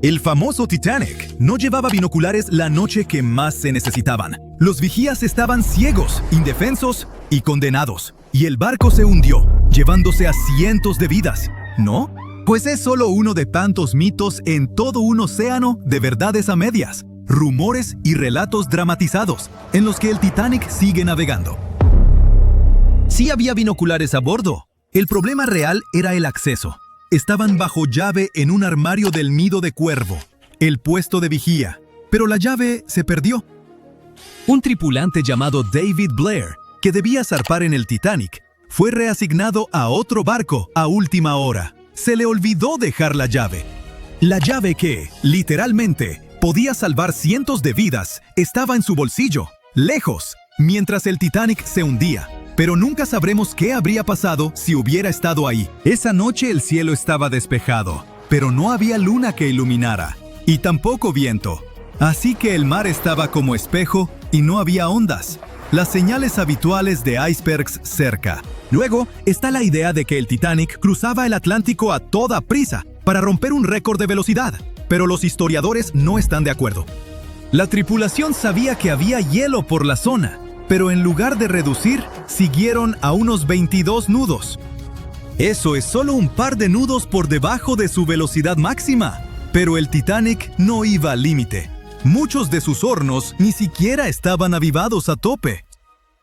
El famoso Titanic no llevaba binoculares la noche que más se necesitaban. Los vigías estaban ciegos, indefensos y condenados. Y el barco se hundió, llevándose a cientos de vidas, ¿no? Pues es solo uno de tantos mitos en todo un océano de verdades a medias, rumores y relatos dramatizados en los que el Titanic sigue navegando. Sí había binoculares a bordo. El problema real era el acceso. Estaban bajo llave en un armario del nido de cuervo, el puesto de vigía, pero la llave se perdió. Un tripulante llamado David Blair, que debía zarpar en el Titanic, fue reasignado a otro barco a última hora. Se le olvidó dejar la llave. La llave que, literalmente, podía salvar cientos de vidas, estaba en su bolsillo, lejos, mientras el Titanic se hundía. Pero nunca sabremos qué habría pasado si hubiera estado ahí. Esa noche el cielo estaba despejado, pero no había luna que iluminara, y tampoco viento. Así que el mar estaba como espejo y no había ondas, las señales habituales de icebergs cerca. Luego está la idea de que el Titanic cruzaba el Atlántico a toda prisa para romper un récord de velocidad, pero los historiadores no están de acuerdo. La tripulación sabía que había hielo por la zona, pero en lugar de reducir, siguieron a unos 22 nudos. Eso es solo un par de nudos por debajo de su velocidad máxima. Pero el Titanic no iba al límite. Muchos de sus hornos ni siquiera estaban avivados a tope.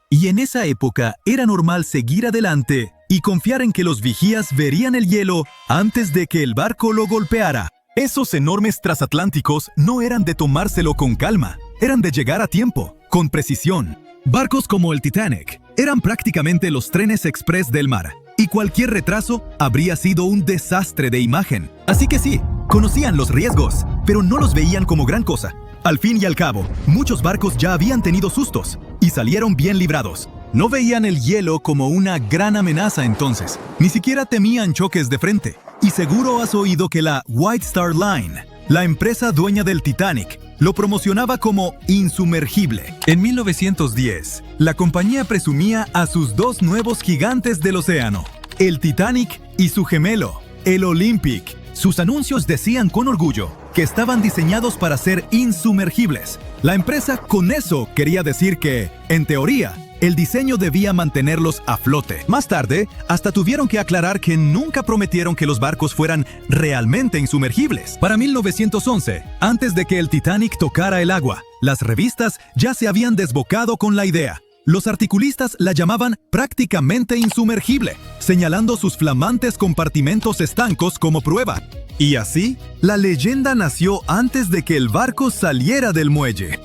Y en esa época era normal seguir adelante y confiar en que los vigías verían el hielo antes de que el barco lo golpeara. Esos enormes transatlánticos no eran de tomárselo con calma, eran de llegar a tiempo, con precisión. Barcos como el Titanic eran prácticamente los trenes express del mar, y cualquier retraso habría sido un desastre de imagen. Así que sí, conocían los riesgos, pero no los veían como gran cosa. Al fin y al cabo, muchos barcos ya habían tenido sustos, y salieron bien librados. No veían el hielo como una gran amenaza entonces, ni siquiera temían choques de frente. Y seguro has oído que la White Star Line, la empresa dueña del Titanic, lo promocionaba como insumergible. En 1910, la compañía presumía a sus dos nuevos gigantes del océano, el Titanic y su gemelo, el Olympic. Sus anuncios decían con orgullo que estaban diseñados para ser insumergibles. La empresa con eso quería decir que, en teoría, el diseño debía mantenerlos a flote. Más tarde, hasta tuvieron que aclarar que nunca prometieron que los barcos fueran realmente insumergibles. Para 1911, antes de que el Titanic tocara el agua, las revistas ya se habían desbocado con la idea. Los articulistas la llamaban prácticamente insumergible, señalando sus flamantes compartimentos estancos como prueba. Y así, la leyenda nació antes de que el barco saliera del muelle.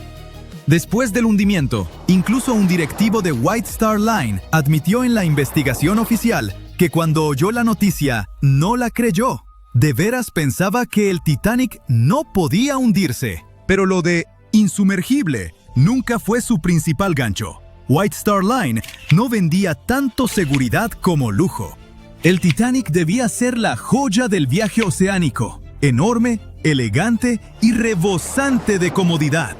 Después del hundimiento, incluso un directivo de White Star Line admitió en la investigación oficial que cuando oyó la noticia, no la creyó. De veras pensaba que el Titanic no podía hundirse. Pero lo de insumergible nunca fue su principal gancho. White Star Line no vendía tanto seguridad como lujo. El Titanic debía ser la joya del viaje oceánico, enorme, elegante y rebosante de comodidad.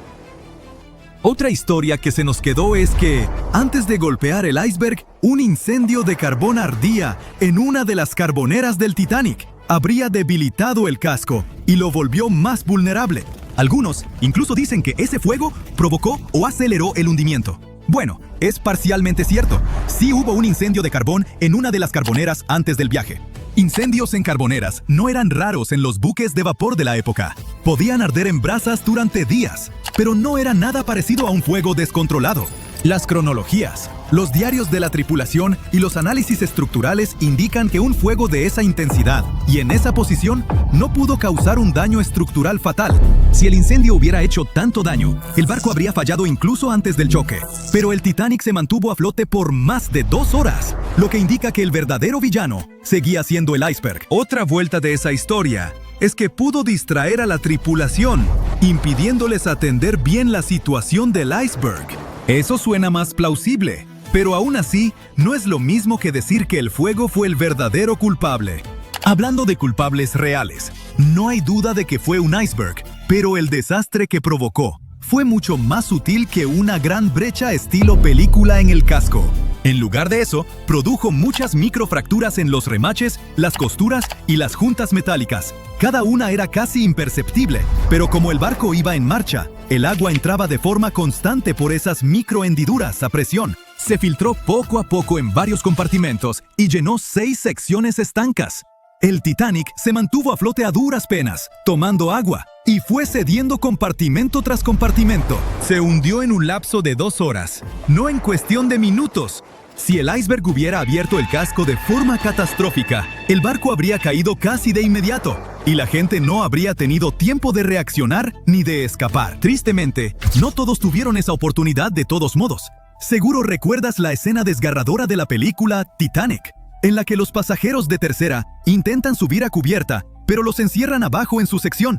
Otra historia que se nos quedó es que, antes de golpear el iceberg, un incendio de carbón ardía en una de las carboneras del Titanic. Habría debilitado el casco y lo volvió más vulnerable. Algunos incluso dicen que ese fuego provocó o aceleró el hundimiento. Bueno, es parcialmente cierto. Sí hubo un incendio de carbón en una de las carboneras antes del viaje. Incendios en carboneras no eran raros en los buques de vapor de la época. Podían arder en brasas durante días, pero no era nada parecido a un fuego descontrolado. Las cronologías, los diarios de la tripulación y los análisis estructurales indican que un fuego de esa intensidad y en esa posición no pudo causar un daño estructural fatal. Si el incendio hubiera hecho tanto daño, el barco habría fallado incluso antes del choque. Pero el Titanic se mantuvo a flote por más de 2 horas, lo que indica que el verdadero villano seguía siendo el iceberg. Otra vuelta de esa historia es que pudo distraer a la tripulación, impidiéndoles atender bien la situación del iceberg. Eso suena más plausible, pero aún así no es lo mismo que decir que el fuego fue el verdadero culpable. Hablando de culpables reales, no hay duda de que fue un iceberg, pero el desastre que provocó fue mucho más sutil que una gran brecha estilo película en el casco. En lugar de eso, produjo muchas microfracturas en los remaches, las costuras y las juntas metálicas. Cada una era casi imperceptible, pero como el barco iba en marcha, el agua entraba de forma constante por esas microhendiduras a presión. Se filtró poco a poco en varios compartimentos y llenó 6 secciones estancas. El Titanic se mantuvo a flote a duras penas, tomando agua, y fue cediendo compartimento tras compartimento. Se hundió en un lapso de 2 horas, no en cuestión de minutos. Si el iceberg hubiera abierto el casco de forma catastrófica, el barco habría caído casi de inmediato, y la gente no habría tenido tiempo de reaccionar ni de escapar. Tristemente, no todos tuvieron esa oportunidad de todos modos. Seguro recuerdas la escena desgarradora de la película Titanic, en la que los pasajeros de tercera intentan subir a cubierta, pero los encierran abajo en su sección.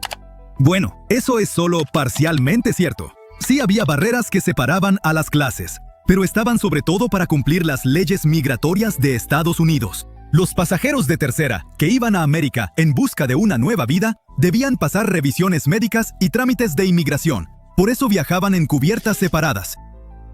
Bueno, eso es solo parcialmente cierto. Sí había barreras que separaban a las clases, pero estaban sobre todo para cumplir las leyes migratorias de Estados Unidos. Los pasajeros de tercera, que iban a América en busca de una nueva vida, debían pasar revisiones médicas y trámites de inmigración. Por eso viajaban en cubiertas separadas.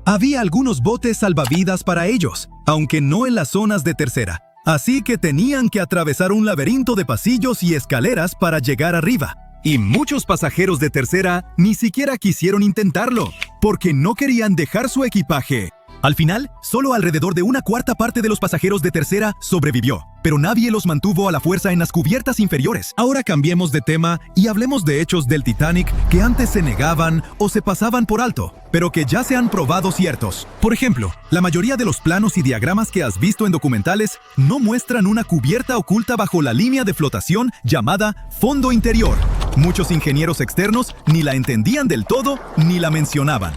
Había algunos botes salvavidas para ellos, aunque no en las zonas de tercera. Así que tenían que atravesar un laberinto de pasillos y escaleras para llegar arriba. Y muchos pasajeros de tercera ni siquiera quisieron intentarlo, porque no querían dejar su equipaje. Al final, solo alrededor de 1/4 parte de los pasajeros de tercera sobrevivió, pero nadie los mantuvo a la fuerza en las cubiertas inferiores. Ahora cambiemos de tema y hablemos de hechos del Titanic que antes se negaban o se pasaban por alto, pero que ya se han probado ciertos. Por ejemplo, la mayoría de los planos y diagramas que has visto en documentales no muestran una cubierta oculta bajo la línea de flotación llamada fondo interior. Muchos ingenieros externos ni la entendían del todo ni la mencionaban.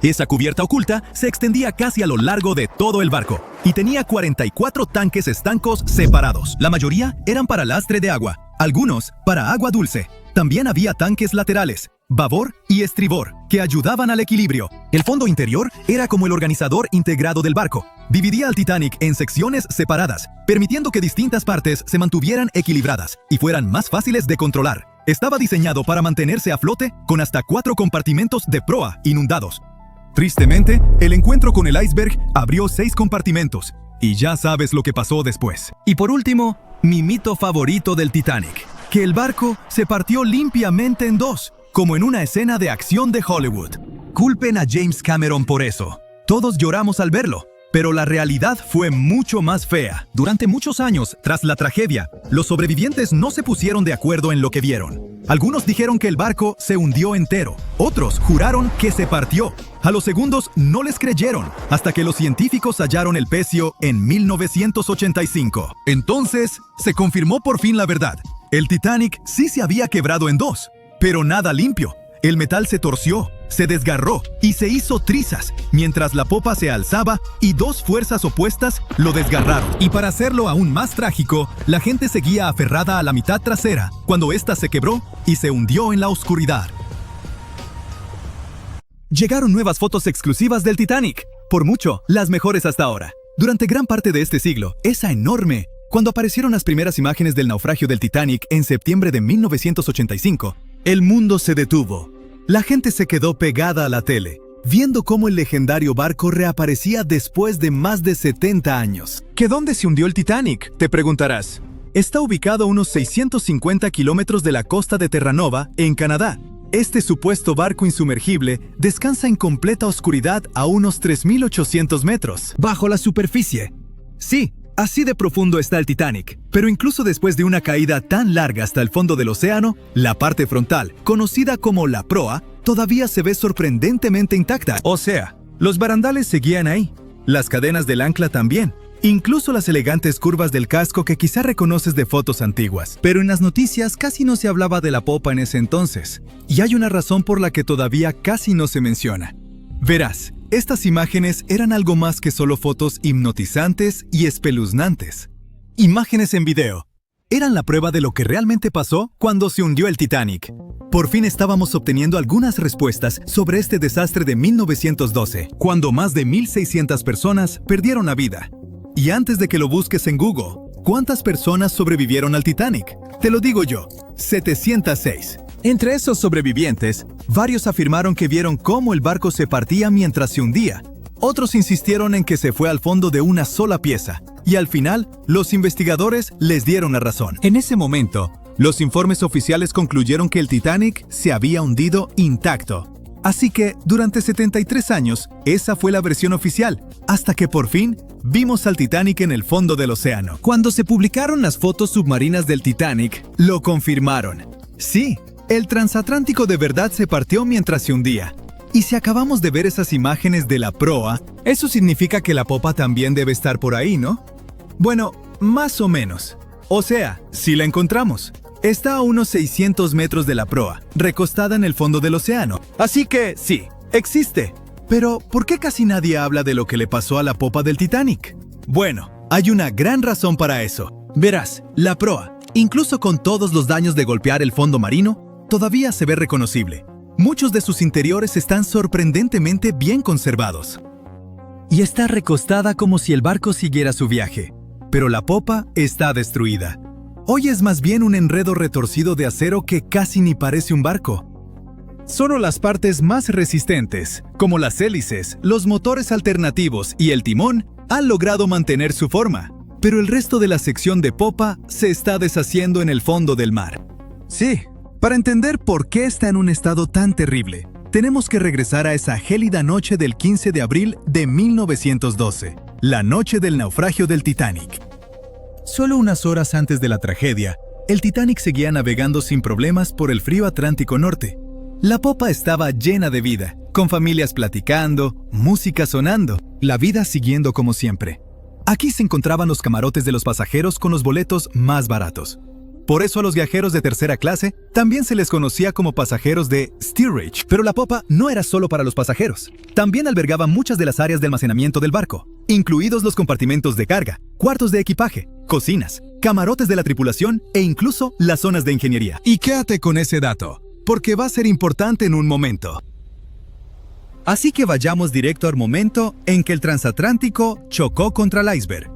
Esa cubierta oculta se extendía casi a lo largo de todo el barco y tenía 44 tanques estancos separados. La mayoría eran para lastre de agua, algunos para agua dulce. También había tanques laterales, babor y estribor, que ayudaban al equilibrio. El fondo interior era como el organizador integrado del barco. Dividía al Titanic en secciones separadas, permitiendo que distintas partes se mantuvieran equilibradas y fueran más fáciles de controlar. Estaba diseñado para mantenerse a flote con hasta 4 compartimentos de proa inundados. Tristemente, el encuentro con el iceberg abrió 6 compartimentos, y ya sabes lo que pasó después. Y por último, mi mito favorito del Titanic, que el barco se partió limpiamente en 2, como en una escena de acción de Hollywood. Culpen a James Cameron por eso. Todos lloramos al verlo, pero la realidad fue mucho más fea. Durante muchos años, tras la tragedia, los sobrevivientes no se pusieron de acuerdo en lo que vieron. Algunos dijeron que el barco se hundió entero, otros juraron que se partió. A los segundos no les creyeron, hasta que los científicos hallaron el pecio en 1985. Entonces, se confirmó por fin la verdad. El Titanic sí se había quebrado en 2, pero nada limpio. El metal se torció, se desgarró y se hizo trizas, mientras la popa se alzaba y 2 fuerzas opuestas lo desgarraron. Y para hacerlo aún más trágico, la gente seguía aferrada a la mitad trasera, cuando ésta se quebró y se hundió en la oscuridad. Llegaron nuevas fotos exclusivas del Titanic, por mucho, las mejores hasta ahora. Durante gran parte de este siglo, esa enorme. Cuando aparecieron las primeras imágenes del naufragio del Titanic en septiembre de 1985, el mundo se detuvo. La gente se quedó pegada a la tele, viendo cómo el legendario barco reaparecía después de más de 70 años. ¿Que dónde se hundió el Titanic?, te preguntarás. Está ubicado a unos 650 kilómetros de la costa de Terranova, en Canadá. Este supuesto barco insumergible descansa en completa oscuridad a unos 3.800 metros, bajo la superficie. Sí, así de profundo está el Titanic, pero incluso después de una caída tan larga hasta el fondo del océano, la parte frontal, conocida como la proa, todavía se ve sorprendentemente intacta. O sea, los barandales seguían ahí, las cadenas del ancla también, incluso las elegantes curvas del casco que quizá reconoces de fotos antiguas. Pero en las noticias casi no se hablaba de la popa en ese entonces, y hay una razón por la que todavía casi no se menciona. Verás, estas imágenes eran algo más que solo fotos hipnotizantes y espeluznantes. Imágenes en video. Eran la prueba de lo que realmente pasó cuando se hundió el Titanic. Por fin estábamos obteniendo algunas respuestas sobre este desastre de 1912, cuando más de 1.600 personas perdieron la vida. Y antes de que lo busques en Google, ¿cuántas personas sobrevivieron al Titanic? Te lo digo yo, 706. Entre esos sobrevivientes, varios afirmaron que vieron cómo el barco se partía mientras se hundía, Otros insistieron en que se fue al fondo de una sola pieza, y al final, los investigadores les dieron la razón. En ese momento, los informes oficiales concluyeron que el Titanic se había hundido intacto. Así que, durante 73 años, esa fue la versión oficial, hasta que por fin vimos al Titanic en el fondo del océano. Cuando se publicaron las fotos submarinas del Titanic, lo confirmaron. Sí, el transatlántico de verdad se partió mientras se hundía. Y si acabamos de ver esas imágenes de la proa, eso significa que la popa también debe estar por ahí, ¿no? Bueno, más o menos. O sea, si la encontramos. Está a unos 600 metros de la proa, recostada en el fondo del océano. Así que, sí, existe. Pero, ¿por qué casi nadie habla de lo que le pasó a la popa del Titanic? Bueno, hay una gran razón para eso. Verás, la proa, incluso con todos los daños de golpear el fondo marino, todavía se ve reconocible. Muchos de sus interiores están sorprendentemente bien conservados. Y está recostada como si el barco siguiera su viaje. Pero la popa está destruida. Hoy es más bien un enredo retorcido de acero que casi ni parece un barco. Solo las partes más resistentes, como las hélices, los motores alternativos y el timón, han logrado mantener su forma. Pero el resto de la sección de popa se está deshaciendo en el fondo del mar. Sí. Para entender por qué está en un estado tan terrible, tenemos que regresar a esa gélida noche del 15 de abril de 1912, la noche del naufragio del Titanic. Solo unas horas antes de la tragedia, el Titanic seguía navegando sin problemas por el frío Atlántico Norte. La popa estaba llena de vida, con familias platicando, música sonando, la vida siguiendo como siempre. Aquí se encontraban los camarotes de los pasajeros con los boletos más baratos. Por eso a los viajeros de tercera clase también se les conocía como pasajeros de steerage. Pero la popa no era solo para los pasajeros. También albergaba muchas de las áreas de almacenamiento del barco, incluidos los compartimentos de carga, cuartos de equipaje, cocinas, camarotes de la tripulación e incluso las zonas de ingeniería. Y quédate con ese dato, porque va a ser importante en un momento. Así que vayamos directo al momento en que el transatlántico chocó contra el iceberg.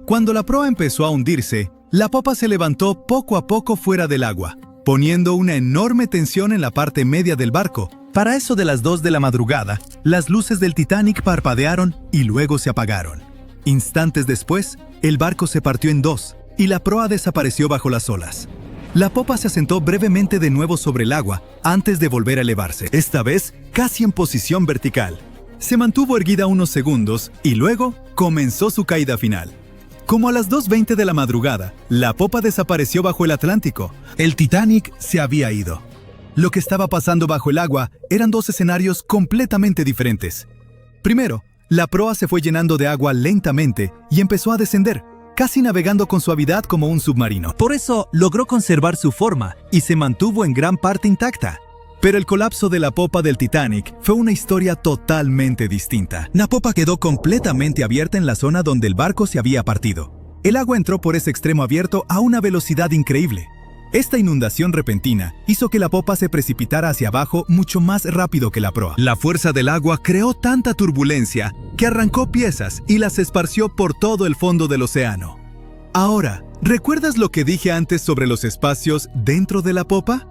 Cuando la proa empezó a hundirse, la popa se levantó poco a poco fuera del agua, poniendo una enorme tensión en la parte media del barco. Para eso de las 2 de la madrugada, las luces del Titanic parpadearon y luego se apagaron. Instantes después, el barco se partió en dos y la proa desapareció bajo las olas. La popa se asentó brevemente de nuevo sobre el agua antes de volver a elevarse, esta vez casi en posición vertical. Se mantuvo erguida unos segundos y luego comenzó su caída final. Como a las 2:20 de la madrugada, la popa desapareció bajo el Atlántico. El Titanic se había ido. Lo que estaba pasando bajo el agua eran dos escenarios completamente diferentes. Primero, la proa se fue llenando de agua lentamente y empezó a descender, casi navegando con suavidad como un submarino. Por eso logró conservar su forma y se mantuvo en gran parte intacta. Pero el colapso de la popa del Titanic fue una historia totalmente distinta. La popa quedó completamente abierta en la zona donde el barco se había partido. El agua entró por ese extremo abierto a una velocidad increíble. Esta inundación repentina hizo que la popa se precipitara hacia abajo mucho más rápido que la proa. La fuerza del agua creó tanta turbulencia que arrancó piezas y las esparció por todo el fondo del océano. Ahora, ¿recuerdas lo que dije antes sobre los espacios dentro de la popa?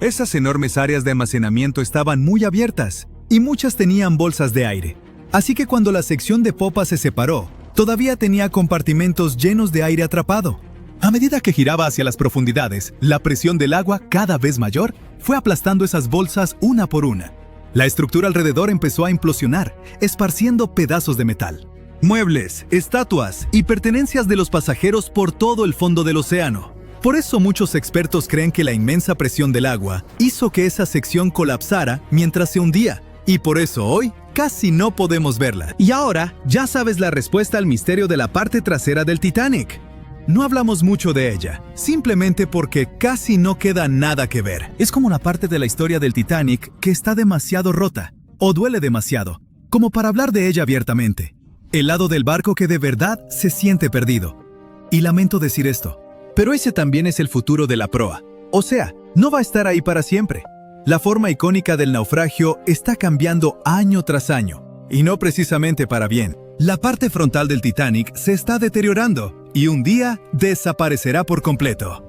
Esas enormes áreas de almacenamiento estaban muy abiertas y muchas tenían bolsas de aire. Así que cuando la sección de popa se separó, todavía tenía compartimentos llenos de aire atrapado. A medida que giraba hacia las profundidades, la presión del agua, cada vez mayor, fue aplastando esas bolsas una por una. La estructura alrededor empezó a implosionar, esparciendo pedazos de metal. Muebles, estatuas y pertenencias de los pasajeros por todo el fondo del océano. Por eso muchos expertos creen que la inmensa presión del agua hizo que esa sección colapsara mientras se hundía, y por eso hoy casi no podemos verla. Y ahora ya sabes la respuesta al misterio de la parte trasera del Titanic. No hablamos mucho de ella, simplemente porque casi no queda nada que ver. Es como una parte de la historia del Titanic que está demasiado rota, o duele demasiado, como para hablar de ella abiertamente. El lado del barco que de verdad se siente perdido. Y lamento decir esto, pero ese también es el futuro de la proa. O sea, no va a estar ahí para siempre. La forma icónica del naufragio está cambiando año tras año, y no precisamente para bien. La parte frontal del Titanic se está deteriorando, y un día desaparecerá por completo.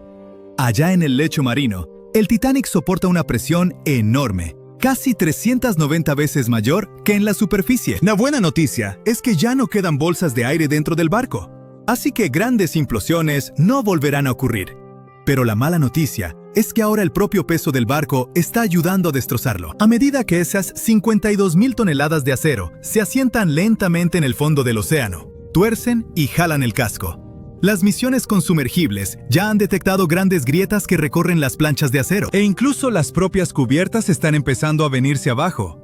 Allá en el lecho marino, el Titanic soporta una presión enorme, casi 390 veces mayor que en la superficie. La buena noticia es que ya no quedan bolsas de aire dentro del barco, así que grandes implosiones no volverán a ocurrir. Pero la mala noticia es que ahora el propio peso del barco está ayudando a destrozarlo. A medida que esas 52,000 toneladas de acero se asientan lentamente en el fondo del océano, tuercen y jalan el casco. Las misiones con sumergibles ya han detectado grandes grietas que recorren las planchas de acero, e incluso las propias cubiertas están empezando a venirse abajo.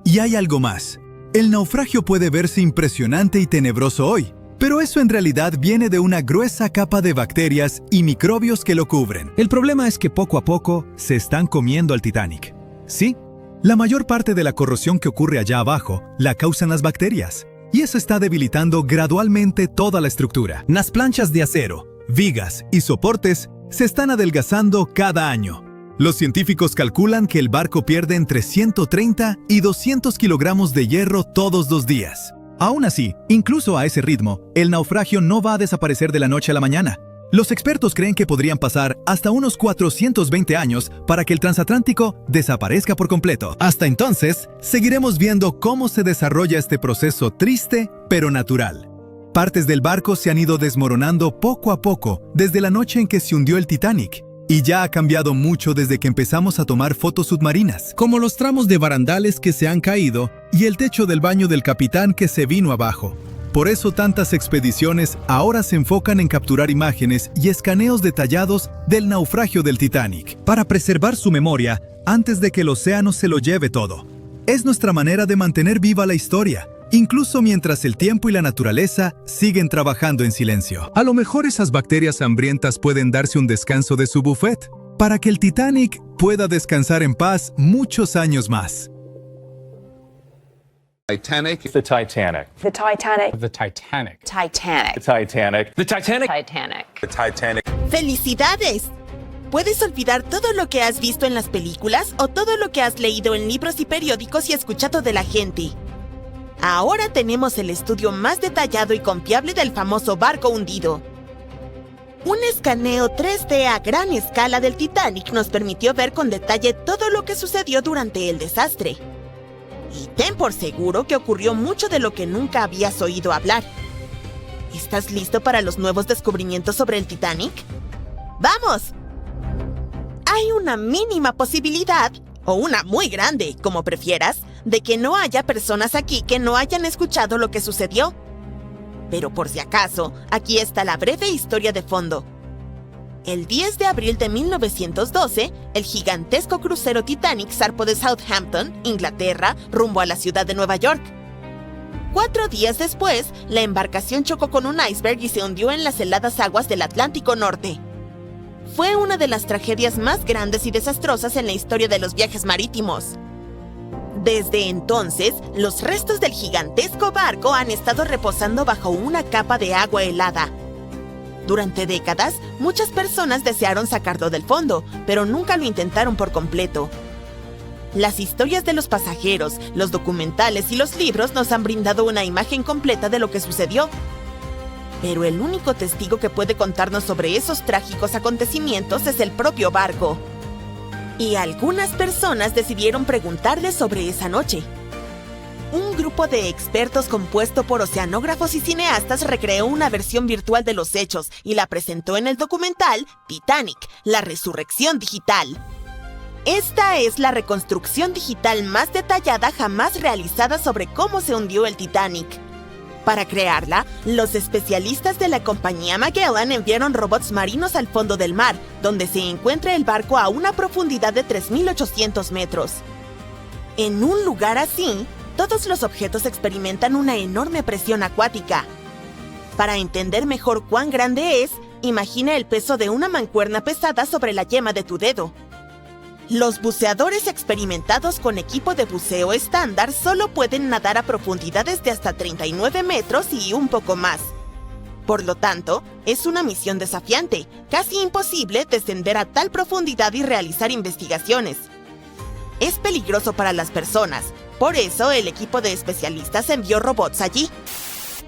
Y hay algo más. El naufragio puede verse impresionante y tenebroso hoy, pero eso en realidad viene de una gruesa capa de bacterias y microbios que lo cubren. El problema es que poco a poco se están comiendo al Titanic. Sí, la mayor parte de la corrosión que ocurre allá abajo la causan las bacterias, y eso está debilitando gradualmente toda la estructura. Las planchas de acero, vigas y soportes se están adelgazando cada año. Los científicos calculan que el barco pierde entre 130 y 200 kilogramos de hierro todos los días. Aún así, incluso a ese ritmo, el naufragio no va a desaparecer de la noche a la mañana. Los expertos creen que podrían pasar hasta unos 420 años para que el transatlántico desaparezca por completo. Hasta entonces, seguiremos viendo cómo se desarrolla este proceso triste, pero natural. Partes del barco se han ido desmoronando poco a poco desde la noche en que se hundió el Titanic, y ya ha cambiado mucho desde que empezamos a tomar fotos submarinas, como los tramos de barandales que se han caído y el techo del baño del capitán que se vino abajo. Por eso tantas expediciones ahora se enfocan en capturar imágenes y escaneos detallados del naufragio del Titanic, para preservar su memoria antes de que el océano se lo lleve todo. Es nuestra manera de mantener viva la historia, incluso mientras el tiempo y la naturaleza siguen trabajando en silencio. A lo mejor esas bacterias hambrientas pueden darse un descanso de su buffet, para que el Titanic pueda descansar en paz muchos años más. Titanic. The Titanic. The Titanic. The Titanic. Titanic. The Titanic. The Titanic. Titanic. The Titanic. ¡Felicidades! Puedes olvidar todo lo que has visto en las películas o todo lo que has leído en libros y periódicos y escuchado de la gente. Ahora tenemos el estudio más detallado y confiable del famoso barco hundido. Un escaneo 3D a gran escala del Titanic nos permitió ver con detalle todo lo que sucedió durante el desastre. Y ten por seguro que ocurrió mucho de lo que nunca habías oído hablar. ¿Estás listo para los nuevos descubrimientos sobre el Titanic? ¡Vamos! Hay una mínima posibilidad, o una muy grande, como prefieras, de que no haya personas aquí que no hayan escuchado lo que sucedió. Pero por si acaso, aquí está la breve historia de fondo. El 10 de abril de 1912, el gigantesco crucero Titanic zarpó de Southampton, Inglaterra, rumbo a la ciudad de Nueva York. 4 días después, la embarcación chocó con un iceberg y se hundió en las heladas aguas del Atlántico Norte. Fue una de las tragedias más grandes y desastrosas en la historia de los viajes marítimos. Desde entonces, los restos del gigantesco barco han estado reposando bajo una capa de agua helada. Durante décadas, muchas personas desearon sacarlo del fondo, pero nunca lo intentaron por completo. Las historias de los pasajeros, los documentales y los libros nos han brindado una imagen completa de lo que sucedió. Pero el único testigo que puede contarnos sobre esos trágicos acontecimientos es el propio barco. Y algunas personas decidieron preguntarle sobre esa noche. Un grupo de expertos compuesto por oceanógrafos y cineastas recreó una versión virtual de los hechos y la presentó en el documental Titanic, la resurrección digital. Esta es la reconstrucción digital más detallada jamás realizada sobre cómo se hundió el Titanic. Para crearla, los especialistas de la compañía Magellan enviaron robots marinos al fondo del mar, donde se encuentra el barco a una profundidad de 3.800 metros. En un lugar así, todos los objetos experimentan una enorme presión acuática. Para entender mejor cuán grande es, imagina el peso de una mancuerna pesada sobre la yema de tu dedo. Los buceadores experimentados con equipo de buceo estándar solo pueden nadar a profundidades de hasta 39 metros y un poco más. Por lo tanto, es una misión desafiante, casi imposible descender a tal profundidad y realizar investigaciones. Es peligroso para las personas, por eso el equipo de especialistas envió robots allí.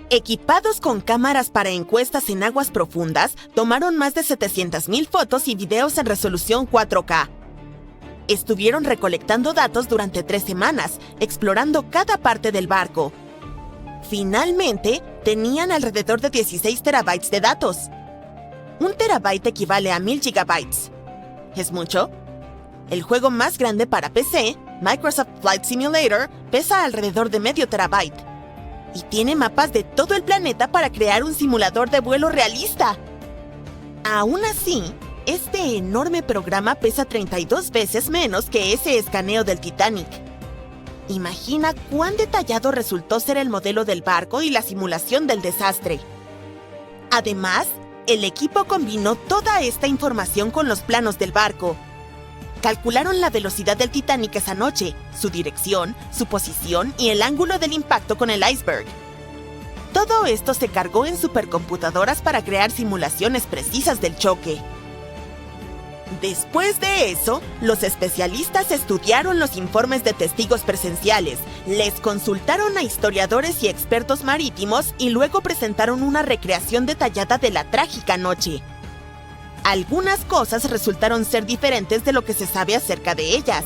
Equipados con cámaras para encuestas en aguas profundas, tomaron más de 700,000 fotos y videos en resolución 4K. Estuvieron recolectando datos durante 3 semanas, explorando cada parte del barco. Finalmente, tenían alrededor de 16 terabytes de datos. 1 terabyte equivale a 1000 gigabytes. ¿Es mucho? El juego más grande para PC, Microsoft Flight Simulator, pesa alrededor de medio terabyte. Y tiene mapas de todo el planeta para crear un simulador de vuelo realista. Aún así, este enorme programa pesa 32 veces menos que ese escaneo del Titanic. Imagina cuán detallado resultó ser el modelo del barco y la simulación del desastre. Además, el equipo combinó toda esta información con los planos del barco. Calcularon la velocidad del Titanic esa noche, su dirección, su posición y el ángulo del impacto con el iceberg. Todo esto se cargó en supercomputadoras para crear simulaciones precisas del choque. Después de eso, los especialistas estudiaron los informes de testigos presenciales, les consultaron a historiadores y expertos marítimos y luego presentaron una recreación detallada de la trágica noche. Algunas cosas resultaron ser diferentes de lo que se sabe acerca de ellas.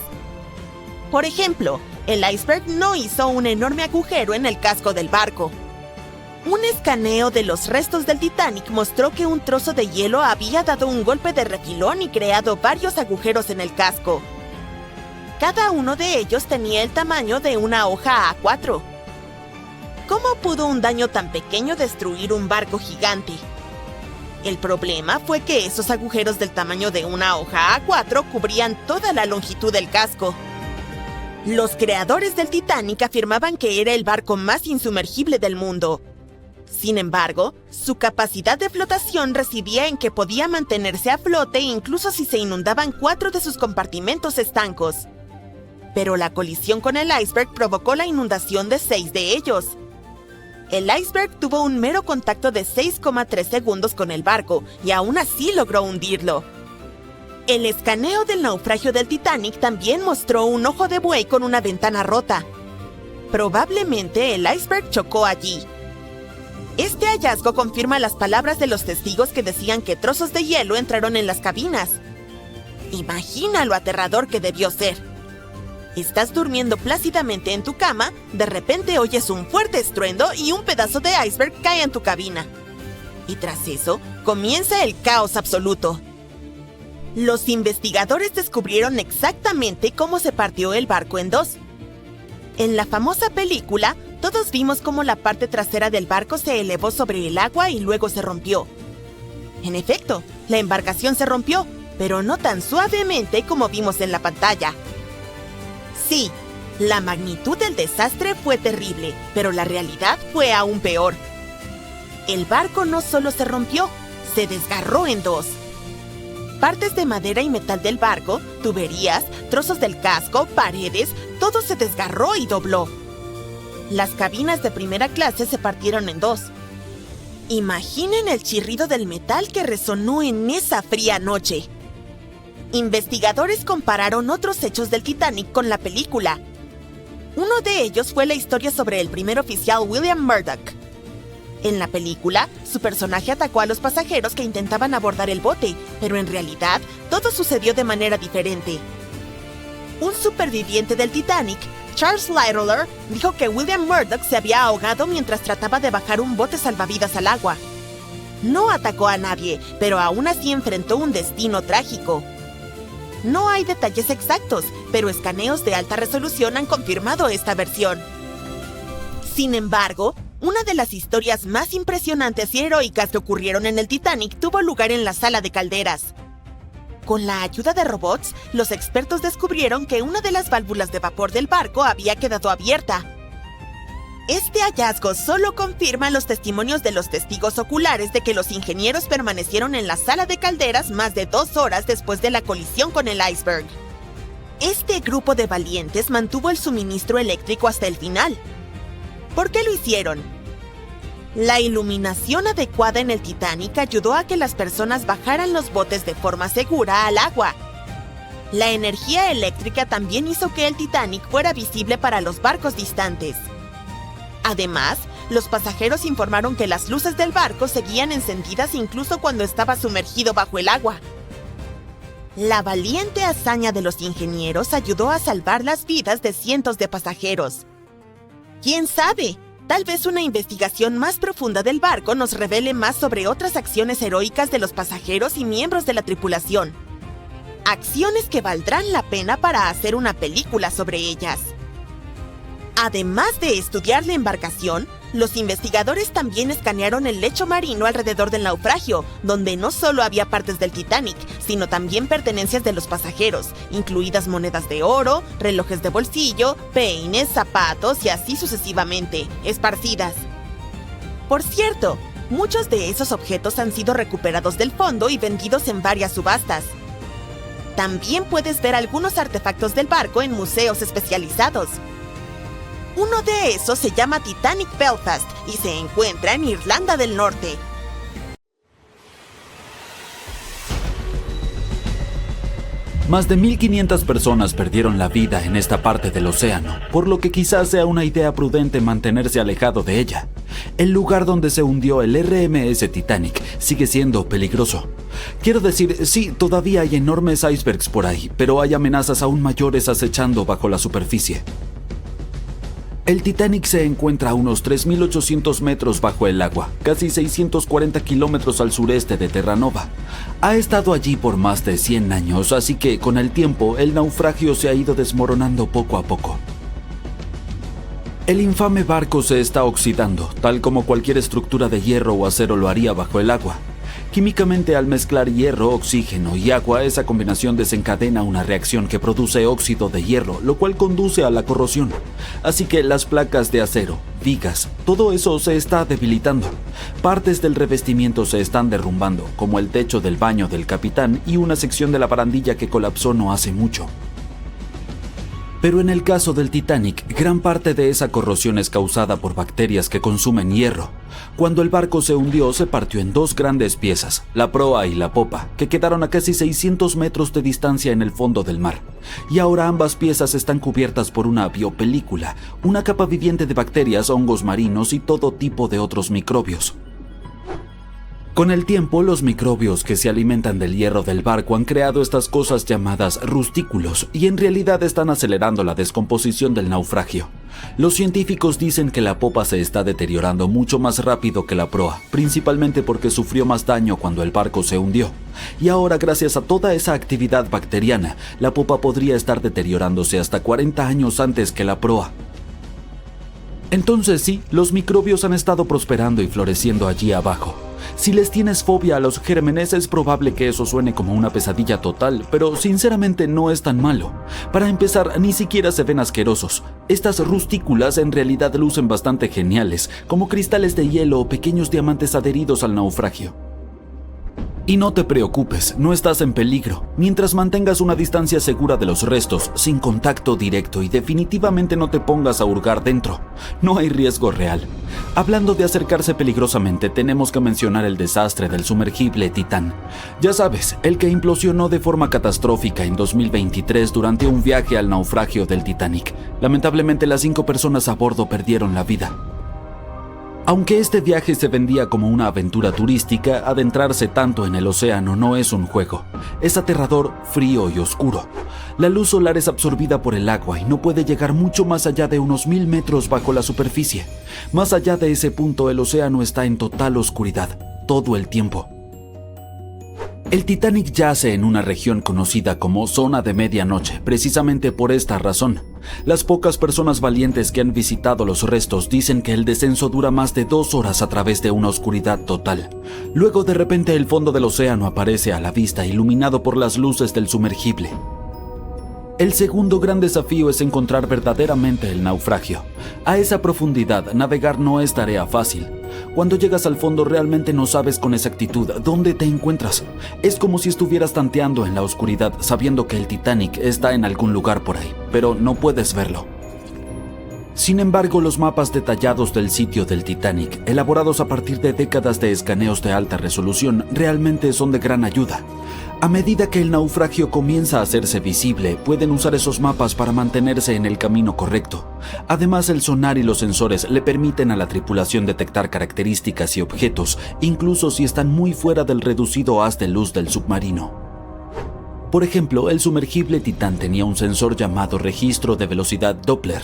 Por ejemplo, el iceberg no hizo un enorme agujero en el casco del barco. Un escaneo de los restos del Titanic mostró que un trozo de hielo había dado un golpe de refilón y creado varios agujeros en el casco. Cada uno de ellos tenía el tamaño de una hoja A4. ¿Cómo pudo un daño tan pequeño destruir un barco gigante? El problema fue que esos agujeros del tamaño de una hoja A4 cubrían toda la longitud del casco. Los creadores del Titanic afirmaban que era el barco más insumergible del mundo. Sin embargo, su capacidad de flotación residía en que podía mantenerse a flote incluso si se inundaban 4 de sus compartimentos estancos. Pero la colisión con el iceberg provocó la inundación de 6 de ellos. El iceberg tuvo un mero contacto de 6,3 segundos con el barco y aún así logró hundirlo. El escaneo del naufragio del Titanic también mostró un ojo de buey con una ventana rota. Probablemente el iceberg chocó allí. Este hallazgo confirma las palabras de los testigos que decían que trozos de hielo entraron en las cabinas. Imagina lo aterrador que debió ser. Estás durmiendo plácidamente en tu cama, de repente oyes un fuerte estruendo y un pedazo de iceberg cae en tu cabina. Y tras eso, comienza el caos absoluto. Los investigadores descubrieron exactamente cómo se partió el barco en 2. En la famosa película, todos vimos cómo la parte trasera del barco se elevó sobre el agua y luego se rompió. En efecto, la embarcación se rompió, pero no tan suavemente como vimos en la pantalla. Sí, la magnitud del desastre fue terrible, pero la realidad fue aún peor. El barco no solo se rompió, se desgarró en 2. Partes de madera y metal del barco, tuberías, trozos del casco, paredes, todo se desgarró y dobló. Las cabinas de primera clase se partieron en 2. Imaginen el chirrido del metal que resonó en esa fría noche. Investigadores compararon otros hechos del Titanic con la película. Uno de ellos fue la historia sobre el primer oficial William Murdoch. En la película, su personaje atacó a los pasajeros que intentaban abordar el bote, pero en realidad, todo sucedió de manera diferente. Un superviviente del Titanic, Charles Littler, dijo que William Murdoch se había ahogado mientras trataba de bajar un bote salvavidas al agua. No atacó a nadie, pero aún así enfrentó un destino trágico. No hay detalles exactos, pero escaneos de alta resolución han confirmado esta versión. Sin embargo, una de las historias más impresionantes y heroicas que ocurrieron en el Titanic tuvo lugar en la sala de calderas. Con la ayuda de robots, los expertos descubrieron que una de las válvulas de vapor del barco había quedado abierta. Este hallazgo solo confirma los testimonios de los testigos oculares de que los ingenieros permanecieron en la sala de calderas más de 2 horas después de la colisión con el iceberg. Este grupo de valientes mantuvo el suministro eléctrico hasta el final. ¿Por qué lo hicieron? La iluminación adecuada en el Titanic ayudó a que las personas bajaran los botes de forma segura al agua. La energía eléctrica también hizo que el Titanic fuera visible para los barcos distantes. Además, los pasajeros informaron que las luces del barco seguían encendidas incluso cuando estaba sumergido bajo el agua. La valiente hazaña de los ingenieros ayudó a salvar las vidas de cientos de pasajeros. ¿Quién sabe? Tal vez una investigación más profunda del barco nos revele más sobre otras acciones heroicas de los pasajeros y miembros de la tripulación. Acciones que valdrán la pena para hacer una película sobre ellas. Además de estudiar la embarcación, los investigadores también escanearon el lecho marino alrededor del naufragio, donde no solo había partes del Titanic, sino también pertenencias de los pasajeros, incluidas monedas de oro, relojes de bolsillo, peines, zapatos y así sucesivamente, esparcidas. Por cierto, muchos de esos objetos han sido recuperados del fondo y vendidos en varias subastas. También puedes ver algunos artefactos del barco en museos especializados. Uno de esos se llama Titanic Belfast y se encuentra en Irlanda del Norte. Más de 1.500 personas perdieron la vida en esta parte del océano, por lo que quizás sea una idea prudente mantenerse alejado de ella. El lugar donde se hundió el RMS Titanic sigue siendo peligroso. Quiero decir, sí, todavía hay enormes icebergs por ahí, pero hay amenazas aún mayores acechando bajo la superficie. El Titanic se encuentra a unos 3.800 metros bajo el agua, casi 640 kilómetros al sureste de Terranova. Ha estado allí por más de 100 años, así que con el tiempo el naufragio se ha ido desmoronando poco a poco. El infame barco se está oxidando, tal como cualquier estructura de hierro o acero lo haría bajo el agua. Químicamente, al mezclar hierro, oxígeno y agua, esa combinación desencadena una reacción que produce óxido de hierro, lo cual conduce a la corrosión. Así que las placas de acero, vigas, todo eso se está debilitando. Partes del revestimiento se están derrumbando, como el techo del baño del capitán y una sección de la barandilla que colapsó no hace mucho. Pero en el caso del Titanic, gran parte de esa corrosión es causada por bacterias que consumen hierro. Cuando el barco se hundió, se partió en dos grandes piezas, la proa y la popa, que quedaron a casi 600 metros de distancia en el fondo del mar. Y ahora ambas piezas están cubiertas por una biopelícula, una capa viviente de bacterias, hongos marinos y todo tipo de otros microbios. Con el tiempo, los microbios que se alimentan del hierro del barco han creado estas cosas llamadas rustículos y en realidad están acelerando la descomposición del naufragio. Los científicos dicen que la popa se está deteriorando mucho más rápido que la proa, principalmente porque sufrió más daño cuando el barco se hundió. Y ahora, gracias a toda esa actividad bacteriana, la popa podría estar deteriorándose hasta 40 años antes que la proa. Entonces sí, los microbios han estado prosperando y floreciendo allí abajo. Si les tienes fobia a los gérmenes, es probable que eso suene como una pesadilla total, pero sinceramente no es tan malo. Para empezar, ni siquiera se ven asquerosos. Estas rustículas en realidad lucen bastante geniales, como cristales de hielo o pequeños diamantes adheridos al naufragio. Y no te preocupes, no estás en peligro, mientras mantengas una distancia segura de los restos, sin contacto directo y definitivamente no te pongas a hurgar dentro. No hay riesgo real. Hablando de acercarse peligrosamente, tenemos que mencionar el desastre del sumergible Titán. Ya sabes, el que implosionó de forma catastrófica en 2023 durante un viaje al naufragio del Titanic. Lamentablemente, las 5 personas a bordo perdieron la vida. Aunque este viaje se vendía como una aventura turística, adentrarse tanto en el océano no es un juego. Es aterrador, frío y oscuro. La luz solar es absorbida por el agua y no puede llegar mucho más allá de unos 1000 metros bajo la superficie. Más allá de ese punto, el océano está en total oscuridad, todo el tiempo. El Titanic yace en una región conocida como Zona de Medianoche, precisamente por esta razón. Las pocas personas valientes que han visitado los restos dicen que el descenso dura más de 2 horas a través de una oscuridad total. Luego, de repente, el fondo del océano aparece a la vista, iluminado por las luces del sumergible. El segundo gran desafío es encontrar verdaderamente el naufragio. A esa profundidad, navegar no es tarea fácil. Cuando llegas al fondo realmente no sabes con exactitud dónde te encuentras. Es como si estuvieras tanteando en la oscuridad sabiendo que el Titanic está en algún lugar por ahí, pero no puedes verlo. Sin embargo, los mapas detallados del sitio del Titanic, elaborados a partir de décadas de escaneos de alta resolución, realmente son de gran ayuda. A medida que el naufragio comienza a hacerse visible, pueden usar esos mapas para mantenerse en el camino correcto. Además, el sonar y los sensores le permiten a la tripulación detectar características y objetos, incluso si están muy fuera del reducido haz de luz del submarino. Por ejemplo, el sumergible Titán tenía un sensor llamado registro de velocidad Doppler.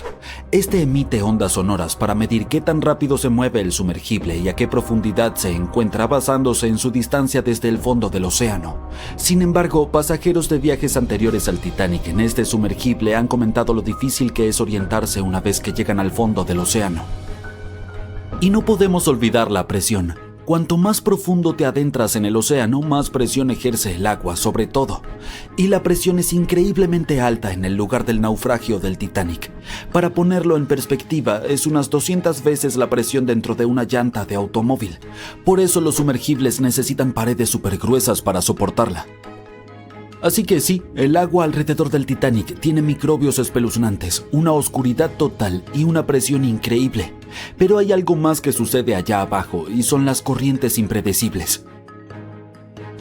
Este emite ondas sonoras para medir qué tan rápido se mueve el sumergible y a qué profundidad se encuentra basándose en su distancia desde el fondo del océano. Sin embargo, pasajeros de viajes anteriores al Titanic en este sumergible han comentado lo difícil que es orientarse una vez que llegan al fondo del océano. Y no podemos olvidar la presión. Cuanto más profundo te adentras en el océano, más presión ejerce el agua sobre todo. Y la presión es increíblemente alta en el lugar del naufragio del Titanic. Para ponerlo en perspectiva, es unas 200 veces la presión dentro de una llanta de automóvil. Por eso los sumergibles necesitan paredes súper gruesas para soportarla. Así que sí, el agua alrededor del Titanic tiene microbios espeluznantes, una oscuridad total y una presión increíble. Pero hay algo más que sucede allá abajo y son las corrientes impredecibles.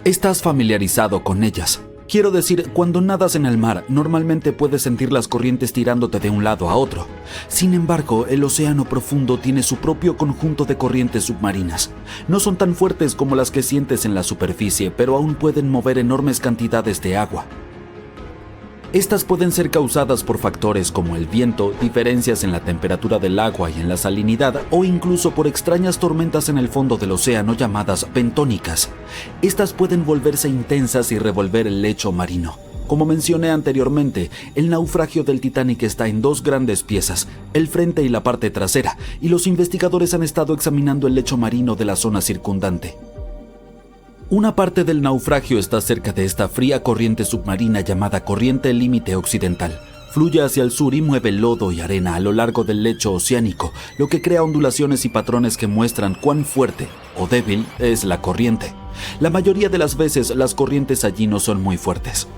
Estás familiarizado con ellas. Quiero decir, cuando nadas en el mar, normalmente puedes sentir las corrientes tirándote de un lado a otro. Sin embargo, el océano profundo tiene su propio conjunto de corrientes submarinas. No son tan fuertes como las que sientes en la superficie, pero aún pueden mover enormes cantidades de agua. Estas pueden ser causadas por factores como el viento, diferencias en la temperatura del agua y en la salinidad, o incluso por extrañas tormentas en el fondo del océano llamadas bentónicas. Estas pueden volverse intensas y revolver el lecho marino. Como mencioné anteriormente, el naufragio del Titanic está en dos grandes piezas, el frente y la parte trasera, y los investigadores han estado examinando el lecho marino de la zona circundante. Una parte del naufragio está cerca de esta fría corriente submarina llamada corriente límite occidental. Fluye hacia el sur y mueve lodo y arena a lo largo del lecho oceánico, lo que crea ondulaciones y patrones que muestran cuán fuerte o débil es la corriente. La mayoría de las veces las corrientes allí no son muy fuertes.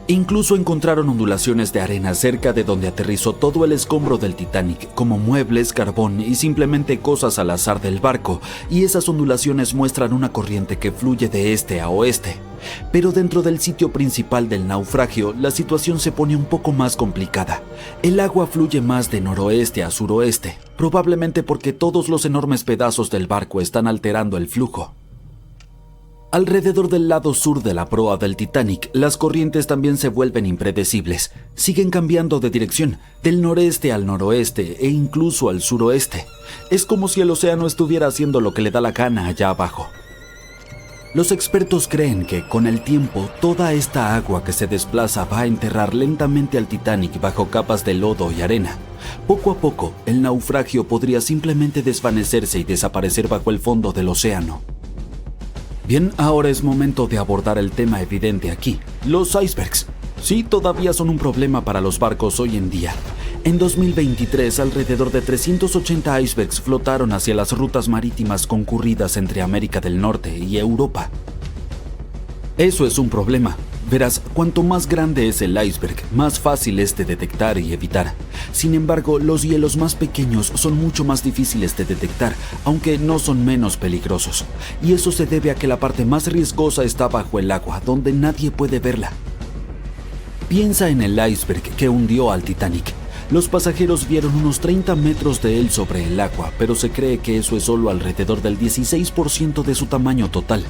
Incluso encontraron ondulaciones de arena cerca de donde aterrizó todo el escombro del Titanic, como muebles, carbón y simplemente cosas al azar del barco, y esas ondulaciones muestran una corriente que fluye de este a oeste. Pero dentro del sitio principal del naufragio, la situación se pone un poco más complicada. El agua fluye más de noroeste a suroeste, probablemente porque todos los enormes pedazos del barco están alterando el flujo. Alrededor del lado sur de la proa del Titanic, las corrientes también se vuelven impredecibles. Siguen cambiando de dirección, del noreste al noroeste e incluso al suroeste. Es como si el océano estuviera haciendo lo que le da la gana allá abajo. Los expertos creen que, con el tiempo, toda esta agua que se desplaza va a enterrar lentamente al Titanic bajo capas de lodo y arena. Poco a poco, el naufragio podría simplemente desvanecerse y desaparecer bajo el fondo del océano. Bien, ahora es momento de abordar el tema evidente aquí, los icebergs. Sí, todavía son un problema para los barcos hoy en día. En 2023, alrededor de 380 icebergs flotaron hacia las rutas marítimas concurridas entre América del Norte y Europa. Eso es un problema. Verás, cuanto más grande es el iceberg, más fácil es de detectar y evitar. Sin embargo, los hielos más pequeños son mucho más difíciles de detectar, aunque no son menos peligrosos. Y eso se debe a que la parte más riesgosa está bajo el agua, donde nadie puede verla. Piensa en el iceberg que hundió al Titanic. Los pasajeros vieron unos 30 metros de él sobre el agua, pero se cree que eso es solo alrededor del 16% de su tamaño total.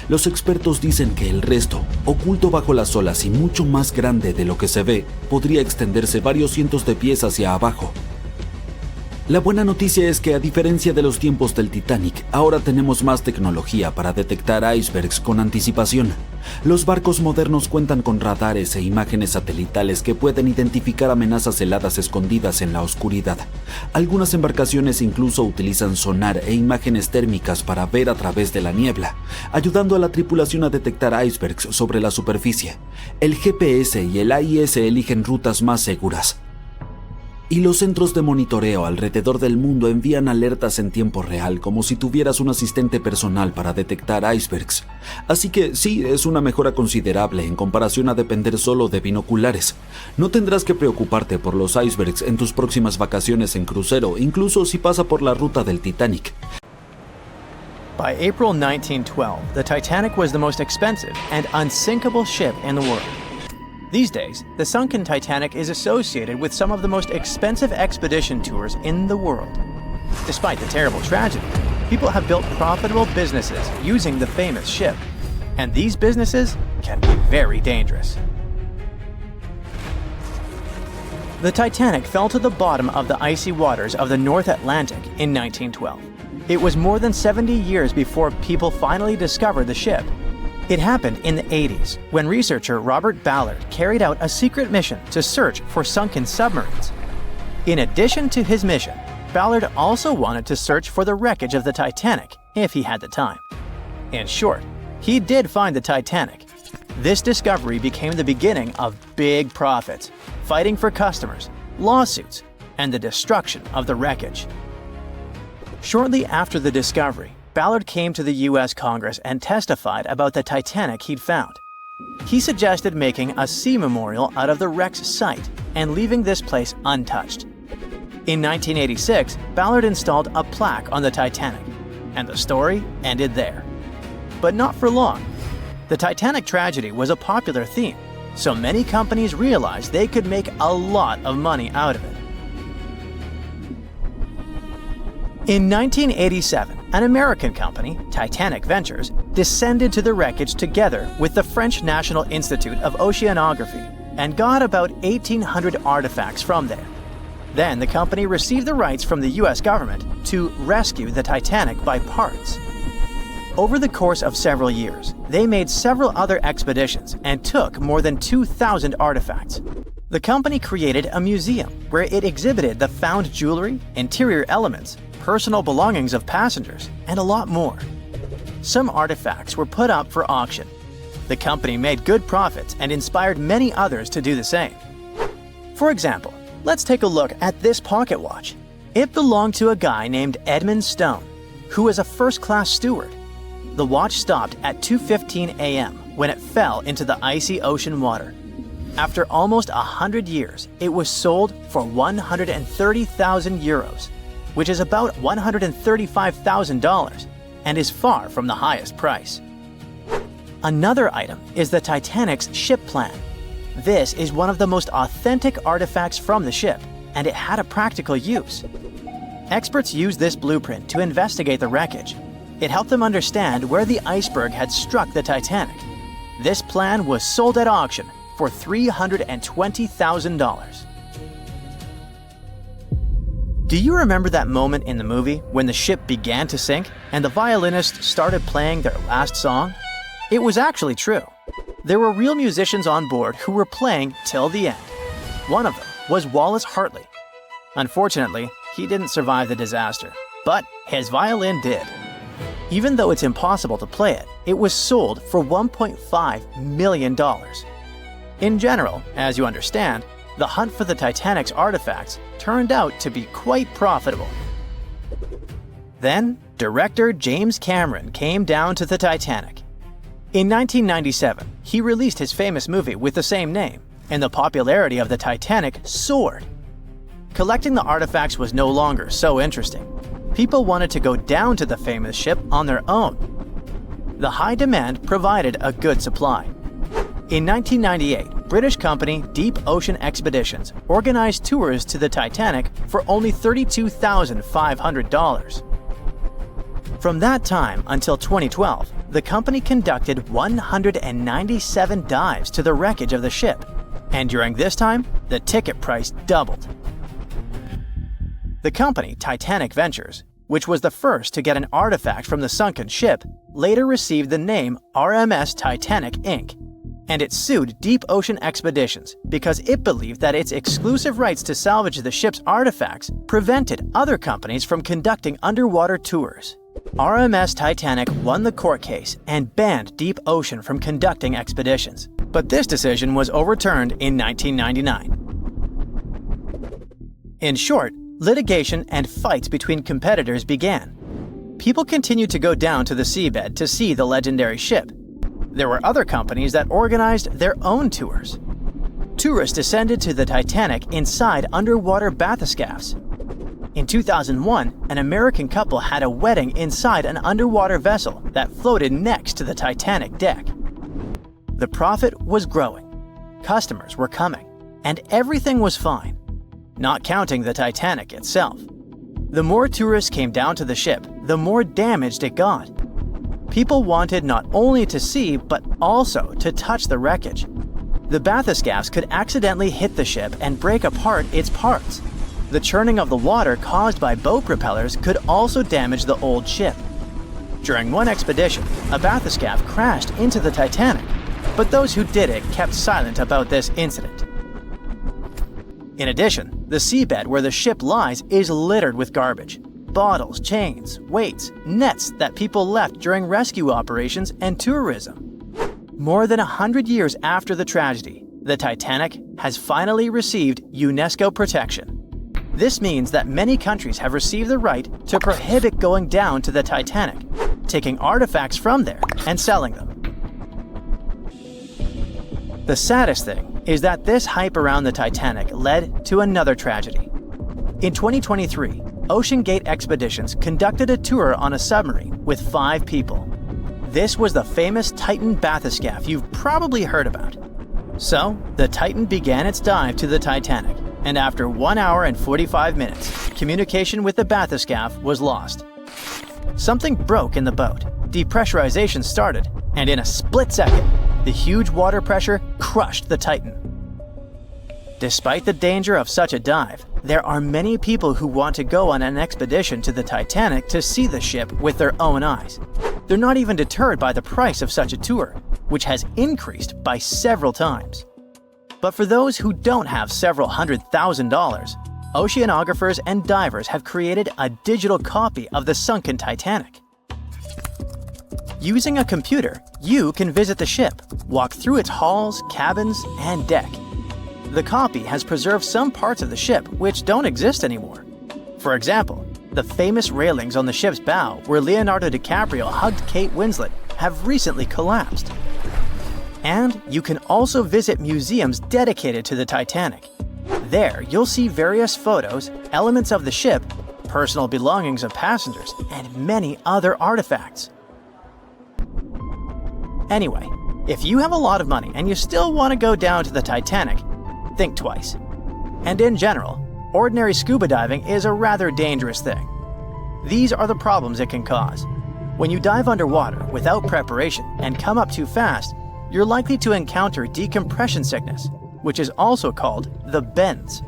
Los expertos dicen que el resto, oculto bajo las olas y mucho más grande de lo que se ve, podría extenderse varios cientos de pies hacia abajo. La buena noticia es que, a diferencia de los tiempos del Titanic, ahora tenemos más tecnología para detectar icebergs con anticipación. Los barcos modernos cuentan con radares e imágenes satelitales que pueden identificar amenazas heladas escondidas en la oscuridad. Algunas embarcaciones incluso utilizan sonar e imágenes térmicas para ver a través de la niebla, ayudando a la tripulación a detectar icebergs sobre la superficie. El GPS y el AIS eligen rutas más seguras. Y los centros de monitoreo alrededor del mundo envían alertas en tiempo real, como si tuvieras un asistente personal para detectar icebergs. Así que sí, es una mejora considerable en comparación a depender solo de binoculares. No tendrás que preocuparte por los icebergs en tus próximas vacaciones en crucero, incluso si pasa por la ruta del Titanic. By April 1912, the Titanic was the most expensive and unsinkable ship in the world. These days, the sunken Titanic is associated with some of the most expensive expedition tours in the world. Despite the terrible tragedy, people have built profitable businesses using the famous ship. And these businesses can be very dangerous. The Titanic fell to the bottom of the icy waters of the North Atlantic in 1912. It was more than 70 years before people finally discovered the ship. It happened in the 80s, when researcher Robert Ballard carried out a secret mission to search for sunken submarines. In addition to his mission, Ballard also wanted to search for the wreckage of the Titanic if he had the time. In short, he did find the Titanic. This discovery became the beginning of big profits, fighting for customers, lawsuits, and the destruction of the wreckage. Shortly after the discovery, Ballard came to the US Congress and testified about the Titanic he'd found. He suggested making a sea memorial out of the wreck's site and leaving this place untouched. In 1986, Ballard installed a plaque on the Titanic, and the story ended there. But not for long. The Titanic tragedy was a popular theme, so many companies realized they could make a lot of money out of it. In 1987, an American company, Titanic Ventures, descended to the wreckage together with the French National Institute of Oceanography and got about 1,800 artifacts from there. Then the company received the rights from the US government to rescue the Titanic by parts. Over the course of several years, they made several other expeditions and took more than 2,000 artifacts. The company created a museum where it exhibited the found jewelry, interior elements, personal belongings of passengers, and a lot more. Some artifacts were put up for auction. The company made good profits and inspired many others to do the same. For example, let's take a look at this pocket watch. It belonged to a guy named Edmund Stone, who was a first-class steward. The watch stopped at 2:15 a.m. when it fell into the icy ocean water. After almost 100 years, it was sold for 130,000 euros, which is about $135,000, and is far from the highest price. Another item is the Titanic's ship plan. This is one of the most authentic artifacts from the ship, and it had a practical use. Experts used this blueprint to investigate the wreckage. It helped them understand where the iceberg had struck the Titanic. This plan was sold at auction for $320,000. Do you remember that moment in the movie when the ship began to sink and the violinists started playing their last song? It was actually true. There were real musicians on board who were playing till the end. One of them was Wallace Hartley. Unfortunately, he didn't survive the disaster, but his violin did. Even though it's impossible to play it, it was sold for $1.5 million. In general, as you understand, the hunt for the Titanic's artifacts turned out to be quite profitable. Then, director James Cameron came down to the Titanic. In 1997, he released his famous movie with the same name, and the popularity of the Titanic soared. Collecting the artifacts was no longer so interesting. People wanted to go down to the famous ship on their own. The high demand provided a good supply. In 1998, British company Deep Ocean Expeditions organized tours to the Titanic for only $32,500. From that time until 2012, the company conducted 197 dives to the wreckage of the ship, and during this time, the ticket price doubled. The company, Titanic Ventures, which was the first to get an artifact from the sunken ship, later received the name RMS Titanic Inc., and it sued Deep Ocean Expeditions because it believed that its exclusive rights to salvage the ship's artifacts prevented other companies from conducting underwater tours. RMS Titanic won the court case and banned Deep Ocean from conducting expeditions, but this decision was overturned in 1999. In short, litigation and fights between competitors began. People continued to go down to the seabed to see the legendary ship. There were other companies that organized their own tours. Tourists descended to the Titanic inside underwater bathyscaphs. In 2001, an American couple had a wedding inside an underwater vessel that floated next to the Titanic deck. The profit was growing, customers were coming, and everything was fine, not counting the Titanic itself. The more tourists came down to the ship, the more damaged it got. People wanted not only to see, but also to touch the wreckage. The bathyscaphs could accidentally hit the ship and break apart its parts. The churning of the water caused by boat propellers could also damage the old ship. During one expedition, a bathyscaph crashed into the Titanic, but those who did it kept silent about this incident. In addition, the seabed where the ship lies is littered with garbage. Bottles, chains, weights, nets that people left during rescue operations and tourism. More than 100 years after the tragedy, the Titanic has finally received UNESCO protection. This means that many countries have received the right to prohibit going down to the Titanic, taking artifacts from there and selling them. The saddest thing is that this hype around the Titanic led to another tragedy. In 2023, OceanGate Expeditions conducted a tour on a submarine with 5 people. This was the famous Titan bathyscaph you've probably heard about. So, the Titan began its dive to the Titanic, and after 1 hour and 45 minutes, communication with the bathyscaph was lost. Something broke in the boat, depressurization started, and in a split second, the huge water pressure crushed the Titan. Despite the danger of such a dive, there are many people who want to go on an expedition to the Titanic to see the ship with their own eyes. They're not even deterred by the price of such a tour, which has increased by several times. But for those who don't have several $100,000, oceanographers and divers have created a digital copy of the sunken Titanic. Using a computer, you can visit the ship, walk through its halls, cabins, and deck. The copy has preserved some parts of the ship which don't exist anymore. For example, the famous railings on the ship's bow where Leonardo DiCaprio hugged Kate Winslet have recently collapsed. And you can also visit museums dedicated to the Titanic. There, you'll see various photos, elements of the ship, personal belongings of passengers, and many other artifacts. Anyway, if you have a lot of money and you still want to go down to the Titanic, think twice. And in general, ordinary scuba diving is a rather dangerous thing. These are the problems it can cause. When you dive underwater without preparation and come up too fast, you're likely to encounter decompression sickness, which is also called the bends.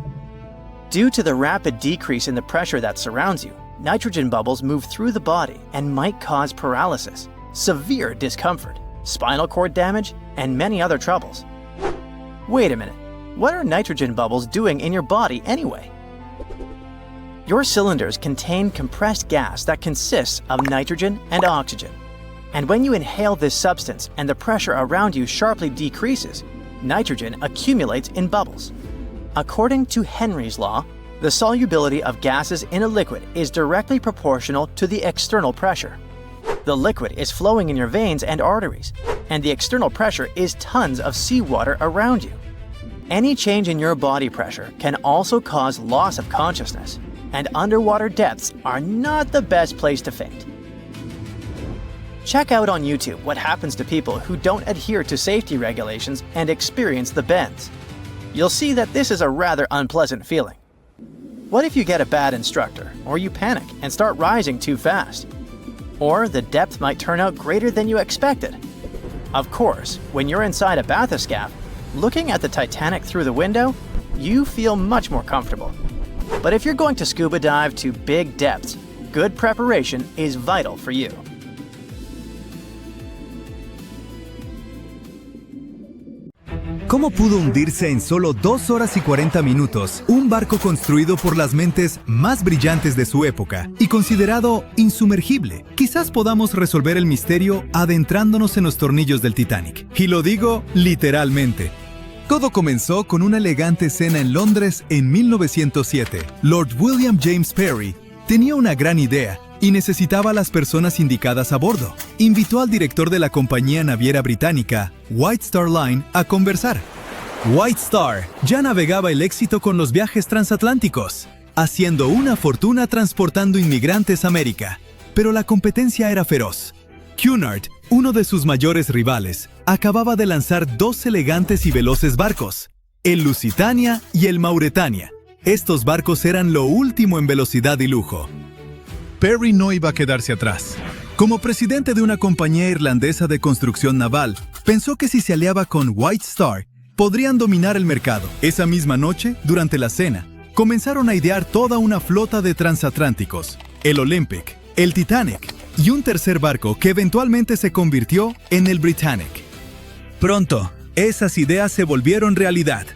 Due to the rapid decrease in the pressure that surrounds you, nitrogen bubbles move through the body and might cause paralysis, severe discomfort, spinal cord damage, and many other troubles. Wait a minute, what are nitrogen bubbles doing in your body anyway? Your cylinders contain compressed gas that consists of nitrogen and oxygen. And when you inhale this substance and the pressure around you sharply decreases, nitrogen accumulates in bubbles. According to Henry's law, the solubility of gases in a liquid is directly proportional to the external pressure. The liquid is flowing in your veins and arteries, and the external pressure is tons of seawater around you. Any change in your body pressure can also cause loss of consciousness, and underwater depths are not the best place to faint. Check out on YouTube what happens to people who don't adhere to safety regulations and experience the bends. You'll see that this is a rather unpleasant feeling. What if you get a bad instructor, or you panic and start rising too fast? Or the depth might turn out greater than you expected. Of course, when you're inside a bathyscaph, looking at the Titanic through the window, you feel much more comfortable. But if you're going to scuba dive to big depths, good preparation is vital for you. ¿Cómo pudo hundirse en solo 2 horas y 40 minutos un barco construido por las mentes más brillantes de su época y considerado insumergible? Quizás podamos resolver el misterio adentrándonos en los tornillos del Titanic. Y lo digo literalmente. Todo comenzó con una elegante cena en Londres en 1907. Lord William James Parry tenía una gran idea y necesitaba a las personas indicadas a bordo. Invitó al director de la compañía naviera británica, White Star Line, a conversar. White Star ya navegaba el éxito con los viajes transatlánticos, haciendo una fortuna transportando inmigrantes a América. Pero la competencia era feroz. Cunard, uno de sus mayores rivales, acababa de lanzar 2 elegantes y veloces barcos, el Lusitania y el Mauretania. Estos barcos eran lo último en velocidad y lujo. Parry no iba a quedarse atrás. Como presidente de una compañía irlandesa de construcción naval, pensó que si se aliaba con White Star, podrían dominar el mercado. Esa misma noche, durante la cena, comenzaron a idear toda una flota de transatlánticos, el Olympic, el Titanic y un tercer barco que eventualmente se convirtió en el Britannic. Pronto, esas ideas se volvieron realidad.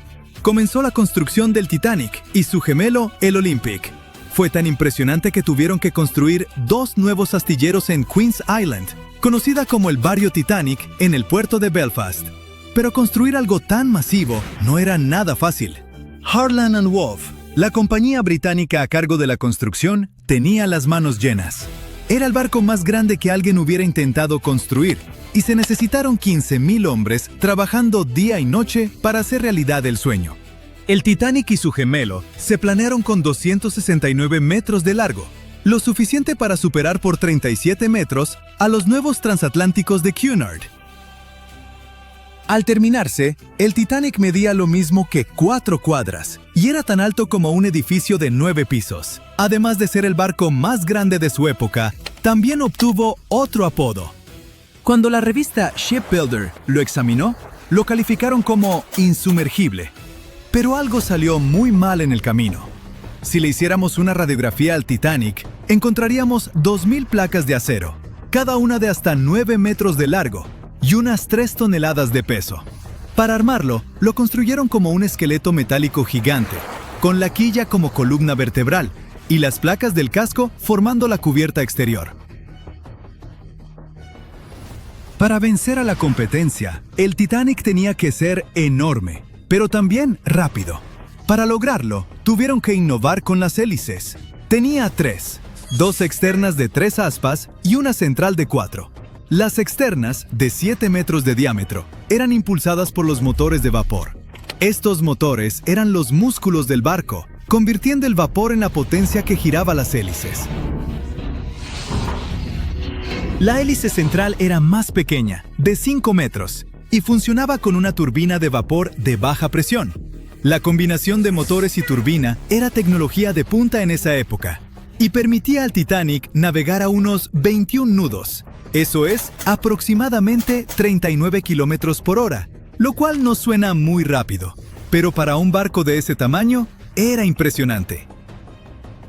Comenzó la construcción del Titanic y su gemelo, el Olympic. Fue tan impresionante que tuvieron que construir 2 nuevos astilleros en Queen's Island, conocida como el Barrio Titanic, en el puerto de Belfast. Pero construir algo tan masivo no era nada fácil. Harland & Wolff, la compañía británica a cargo de la construcción, tenía las manos llenas. Era el barco más grande que alguien hubiera intentado construir, y se necesitaron 15,000 hombres trabajando día y noche para hacer realidad el sueño. El Titanic y su gemelo se planearon con 269 metros de largo, lo suficiente para superar por 37 metros a los nuevos transatlánticos de Cunard. Al terminarse, el Titanic medía lo mismo que 4 cuadras y era tan alto como un edificio de 9 pisos. Además de ser el barco más grande de su época, también obtuvo otro apodo. Cuando la revista Shipbuilder lo examinó, lo calificaron como insumergible. Pero algo salió muy mal en el camino. Si le hiciéramos una radiografía al Titanic, encontraríamos 2,000 placas de acero, cada una de hasta 9 metros de largo y unas 3 toneladas de peso. Para armarlo, lo construyeron como un esqueleto metálico gigante, con la quilla como columna vertebral y las placas del casco formando la cubierta exterior. Para vencer a la competencia, el Titanic tenía que ser enorme, pero también rápido. Para lograrlo, tuvieron que innovar con las hélices. Tenía 3, 2 externas de 3 aspas y una central de 4. Las externas, de 7 metros de diámetro, eran impulsadas por los motores de vapor. Estos motores eran los músculos del barco, convirtiendo el vapor en la potencia que giraba las hélices. La hélice central era más pequeña, de 5 metros, y funcionaba con una turbina de vapor de baja presión. La combinación de motores y turbina era tecnología de punta en esa época, y permitía al Titanic navegar a unos 21 nudos. Eso es, aproximadamente 39 kilómetros por hora, lo cual no suena muy rápido, pero para un barco de ese tamaño, era impresionante.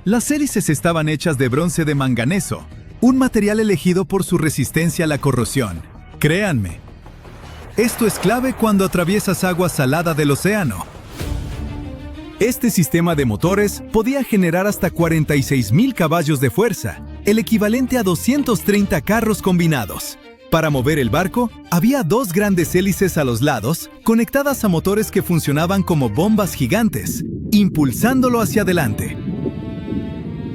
Las hélices estaban hechas de bronce de manganeso, un material elegido por su resistencia a la corrosión. Créanme, esto es clave cuando atraviesas agua salada del océano. Este sistema de motores podía generar hasta 46,000 caballos de fuerza, el equivalente a 230 carros combinados. Para mover el barco, había 2 grandes hélices a los lados, conectadas a motores que funcionaban como bombas gigantes, impulsándolo hacia adelante.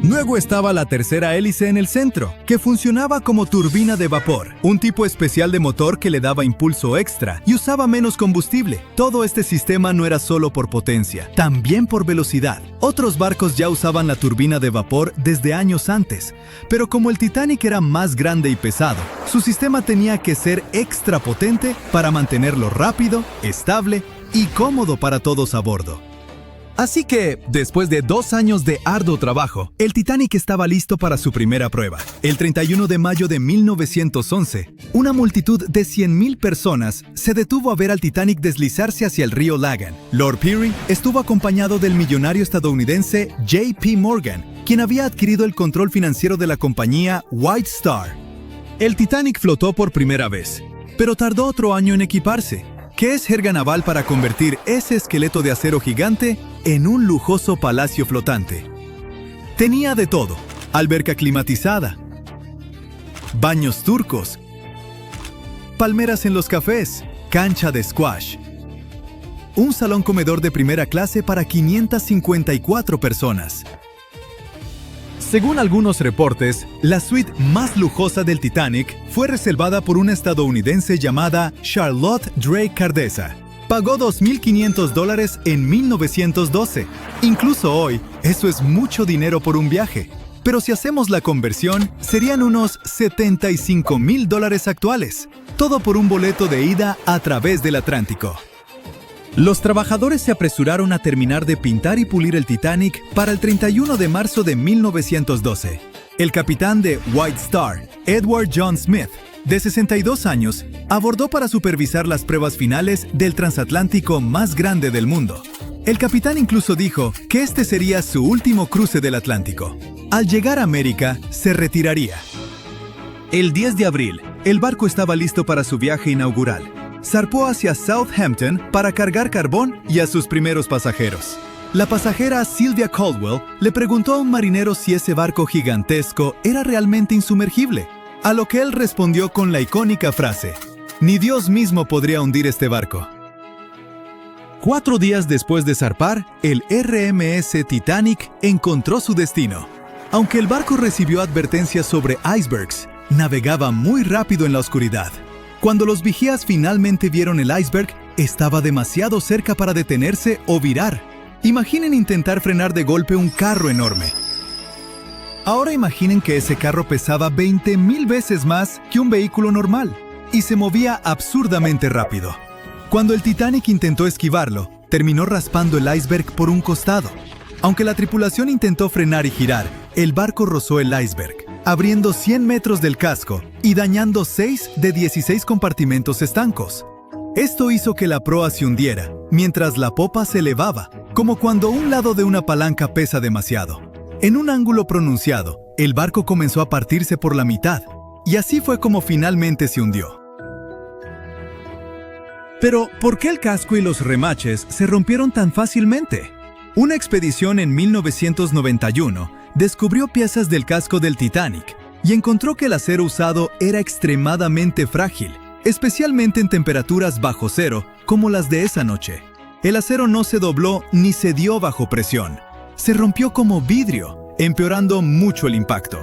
Luego estaba la tercera hélice en el centro, que funcionaba como turbina de vapor, un tipo especial de motor que le daba impulso extra y usaba menos combustible. Todo este sistema no era solo por potencia, también por velocidad. Otros barcos ya usaban la turbina de vapor desde años antes, pero como el Titanic era más grande y pesado, su sistema tenía que ser extra potente para mantenerlo rápido, estable y cómodo para todos a bordo. Así que, después de 2 años de arduo trabajo, el Titanic estaba listo para su primera prueba. El 31 de mayo de 1911, una multitud de 100,000 personas se detuvo a ver al Titanic deslizarse hacia el río Lagan. Lord Peary estuvo acompañado del millonario estadounidense J.P. Morgan, quien había adquirido el control financiero de la compañía White Star. El Titanic flotó por primera vez, pero tardó otro año en equiparse. ¿Qué es jerga naval para convertir ese esqueleto de acero gigante en un lujoso palacio flotante? Tenía de todo: alberca climatizada, baños turcos, palmeras en los cafés, cancha de squash, un salón comedor de primera clase para 554 personas. Según algunos reportes, la suite más lujosa del Titanic fue reservada por una estadounidense llamada Charlotte Drake Cardessa. Pagó $2,500 en 1912. Incluso hoy, eso es mucho dinero por un viaje. Pero si hacemos la conversión, serían unos $75,000 actuales. Todo por un boleto de ida a través del Atlántico. Los trabajadores se apresuraron a terminar de pintar y pulir el Titanic para el 31 de marzo de 1912. El capitán de White Star, Edward John Smith, de 62 años, abordó para supervisar las pruebas finales del transatlántico más grande del mundo. El capitán incluso dijo que este sería su último cruce del Atlántico. Al llegar a América, se retiraría. El 10 de abril, el barco estaba listo para su viaje inaugural. Zarpó hacia Southampton para cargar carbón y a sus primeros pasajeros. La pasajera Sylvia Caldwell le preguntó a un marinero si ese barco gigantesco era realmente insumergible, a lo que él respondió con la icónica frase: «Ni Dios mismo podría hundir este barco». 4 días después de zarpar, el RMS Titanic encontró su destino. Aunque el barco recibió advertencias sobre icebergs, navegaba muy rápido en la oscuridad. Cuando los vigías finalmente vieron el iceberg, estaba demasiado cerca para detenerse o virar. Imaginen intentar frenar de golpe un carro enorme. Ahora imaginen que ese carro pesaba 20,000 veces más que un vehículo normal y se movía absurdamente rápido. Cuando el Titanic intentó esquivarlo, terminó raspando el iceberg por un costado. Aunque la tripulación intentó frenar y girar, el barco rozó el iceberg, abriendo 100 metros del casco y dañando 6 de 16 compartimentos estancos. Esto hizo que la proa se hundiera, mientras la popa se elevaba, como cuando un lado de una palanca pesa demasiado. En un ángulo pronunciado, el barco comenzó a partirse por la mitad, y así fue como finalmente se hundió. Pero, ¿por qué el casco y los remaches se rompieron tan fácilmente? Una expedición en 1991 descubrió piezas del casco del Titanic y encontró que el acero usado era extremadamente frágil, especialmente en temperaturas bajo cero como las de esa noche. El acero no se dobló ni cedió bajo presión. Se rompió como vidrio, empeorando mucho el impacto.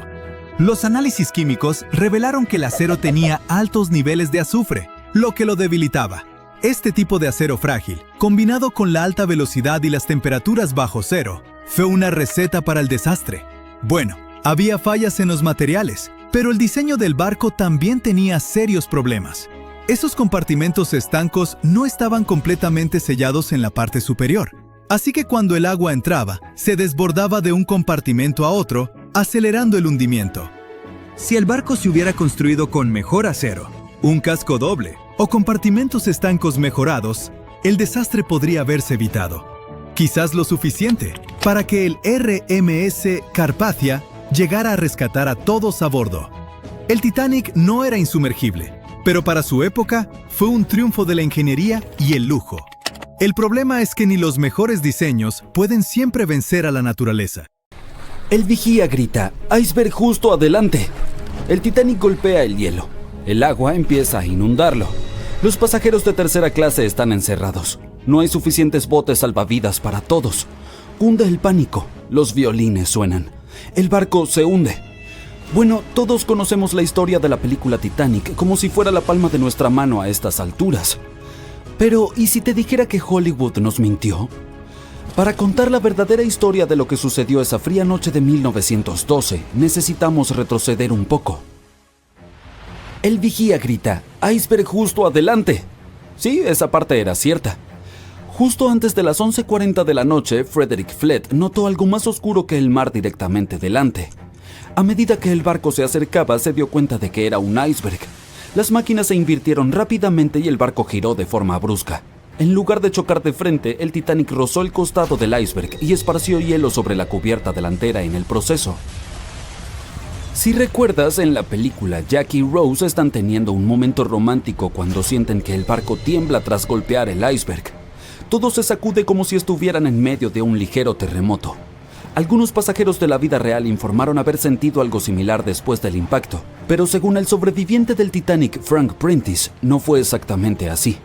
Los análisis químicos revelaron que el acero tenía altos niveles de azufre, lo que lo debilitaba. Este tipo de acero frágil, combinado con la alta velocidad y las temperaturas bajo cero, fue una receta para el desastre. Bueno, había fallas en los materiales, pero el diseño del barco también tenía serios problemas. Esos compartimentos estancos no estaban completamente sellados en la parte superior, así que cuando el agua entraba, se desbordaba de un compartimento a otro, acelerando el hundimiento. Si el barco se hubiera construido con mejor acero, un casco doble o compartimentos estancos mejorados, el desastre podría haberse evitado. Quizás lo suficiente para que el RMS Carpathia llegara a rescatar a todos a bordo. El Titanic no era insumergible, pero para su época fue un triunfo de la ingeniería y el lujo. El problema es que ni los mejores diseños pueden siempre vencer a la naturaleza. El vigía grita: «¡Iceberg justo adelante!». El Titanic golpea el hielo. El agua empieza a inundarlo. Los pasajeros de tercera clase están encerrados. No hay suficientes botes salvavidas para todos. Cunde el pánico. Los violines suenan. El barco se hunde. Bueno, todos conocemos la historia de la película Titanic como si fuera la palma de nuestra mano a estas alturas. Pero, ¿y si te dijera que Hollywood nos mintió? Para contar la verdadera historia de lo que sucedió esa fría noche de 1912, necesitamos retroceder un poco. El vigía grita: «¡Iceberg justo adelante!». Sí, esa parte era cierta. Justo antes de las 11:40 de la noche, Frederick Flett notó algo más oscuro que el mar directamente delante. A medida que el barco se acercaba, se dio cuenta de que era un iceberg. Las máquinas se invirtieron rápidamente y el barco giró de forma brusca. En lugar de chocar de frente, el Titanic rozó el costado del iceberg y esparció hielo sobre la cubierta delantera en el proceso. Si recuerdas, en la película, Jack y Rose están teniendo un momento romántico cuando sienten que el barco tiembla tras golpear el iceberg. Todo se sacude como si estuvieran en medio de un ligero terremoto. Algunos pasajeros de la vida real informaron haber sentido algo similar después del impacto, pero según el sobreviviente del Titanic, Frank Prentice, no fue exactamente así.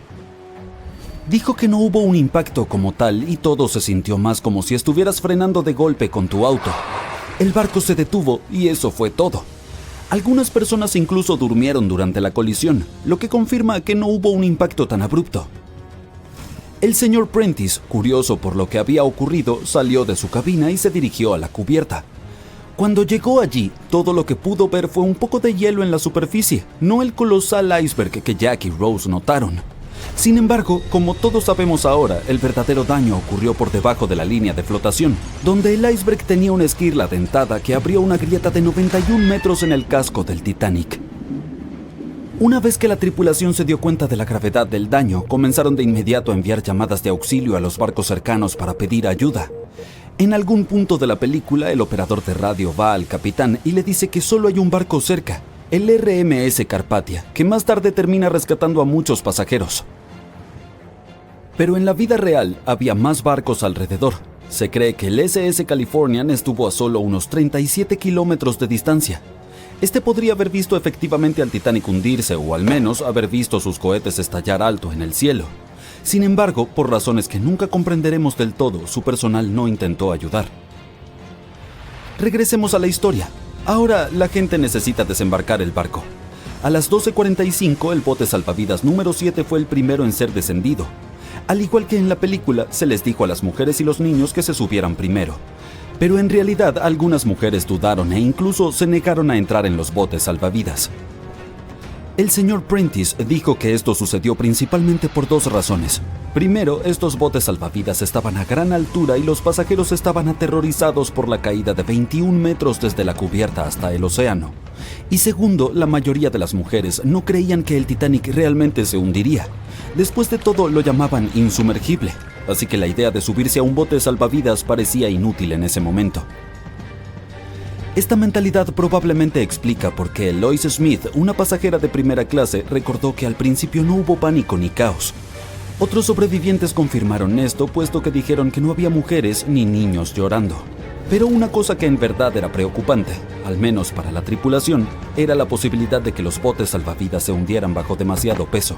Dijo que no hubo un impacto como tal y todo se sintió más como si estuvieras frenando de golpe con tu auto. El barco se detuvo y eso fue todo. Algunas personas incluso durmieron durante la colisión, lo que confirma que no hubo un impacto tan abrupto. El señor Prentice, curioso por lo que había ocurrido, salió de su cabina y se dirigió a la cubierta. Cuando llegó allí, todo lo que pudo ver fue un poco de hielo en la superficie, no el colosal iceberg que Jack y Rose notaron. Sin embargo, como todos sabemos ahora, el verdadero daño ocurrió por debajo de la línea de flotación, donde el iceberg tenía una esquirla dentada que abrió una grieta de 91 metros en el casco del Titanic. Una vez que la tripulación se dio cuenta de la gravedad del daño, comenzaron de inmediato a enviar llamadas de auxilio a los barcos cercanos para pedir ayuda. En algún punto de la película, el operador de radio va al capitán y le dice que solo hay un barco cerca, el RMS Carpathia, que más tarde termina rescatando a muchos pasajeros. Pero en la vida real había más barcos alrededor. Se cree que el SS Californian estuvo a solo unos 37 kilómetros de distancia. Este podría haber visto efectivamente al Titanic hundirse o al menos haber visto sus cohetes estallar alto en el cielo. Sin embargo, por razones que nunca comprenderemos del todo, su personal no intentó ayudar. Regresemos a la historia. Ahora la gente necesita desembarcar el barco. A las 12:45 el bote salvavidas número 7 fue el primero en ser descendido. Al igual que en la película, se les dijo a las mujeres y los niños que se subieran primero. Pero en realidad algunas mujeres dudaron e incluso se negaron a entrar en los botes salvavidas. El señor Prentice dijo que esto sucedió principalmente por dos razones. Primero, estos botes salvavidas estaban a gran altura y los pasajeros estaban aterrorizados por la caída de 21 metros desde la cubierta hasta el océano. Y segundo, la mayoría de las mujeres no creían que el Titanic realmente se hundiría. Después de todo, lo llamaban insumergible, así que la idea de subirse a un bote salvavidas parecía inútil en ese momento. Esta mentalidad probablemente explica por qué Lois Smith, una pasajera de primera clase, recordó que al principio no hubo pánico ni caos. Otros sobrevivientes confirmaron esto, puesto que dijeron que no había mujeres ni niños llorando. Pero una cosa que en verdad era preocupante, al menos para la tripulación, era la posibilidad de que los botes salvavidas se hundieran bajo demasiado peso.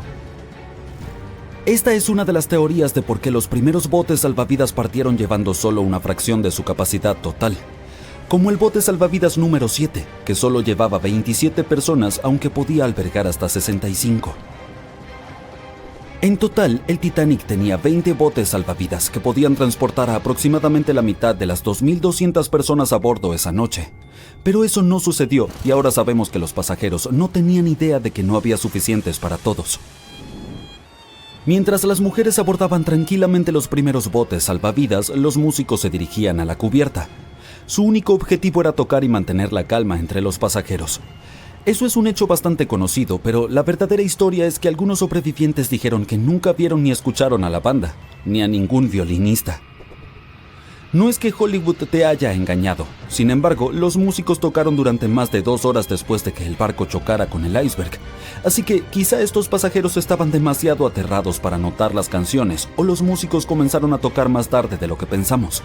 Esta es una de las teorías de por qué los primeros botes salvavidas partieron llevando solo una fracción de su capacidad total. Como el bote salvavidas número 7, que solo llevaba 27 personas, aunque podía albergar hasta 65. En total, el Titanic tenía 20 botes salvavidas que podían transportar a aproximadamente la mitad de las 2.200 personas a bordo esa noche. Pero eso no sucedió y ahora sabemos que los pasajeros no tenían idea de que no había suficientes para todos. Mientras las mujeres abordaban tranquilamente los primeros botes salvavidas, los músicos se dirigían a la cubierta. Su único objetivo era tocar y mantener la calma entre los pasajeros. Eso es un hecho bastante conocido, pero la verdadera historia es que algunos sobrevivientes dijeron que nunca vieron ni escucharon a la banda, ni a ningún violinista. No es que Hollywood te haya engañado. Sin embargo, los músicos tocaron durante más de 2 horas después de que el barco chocara con el iceberg. Así que quizá estos pasajeros estaban demasiado aterrados para notar las canciones, o los músicos comenzaron a tocar más tarde de lo que pensamos.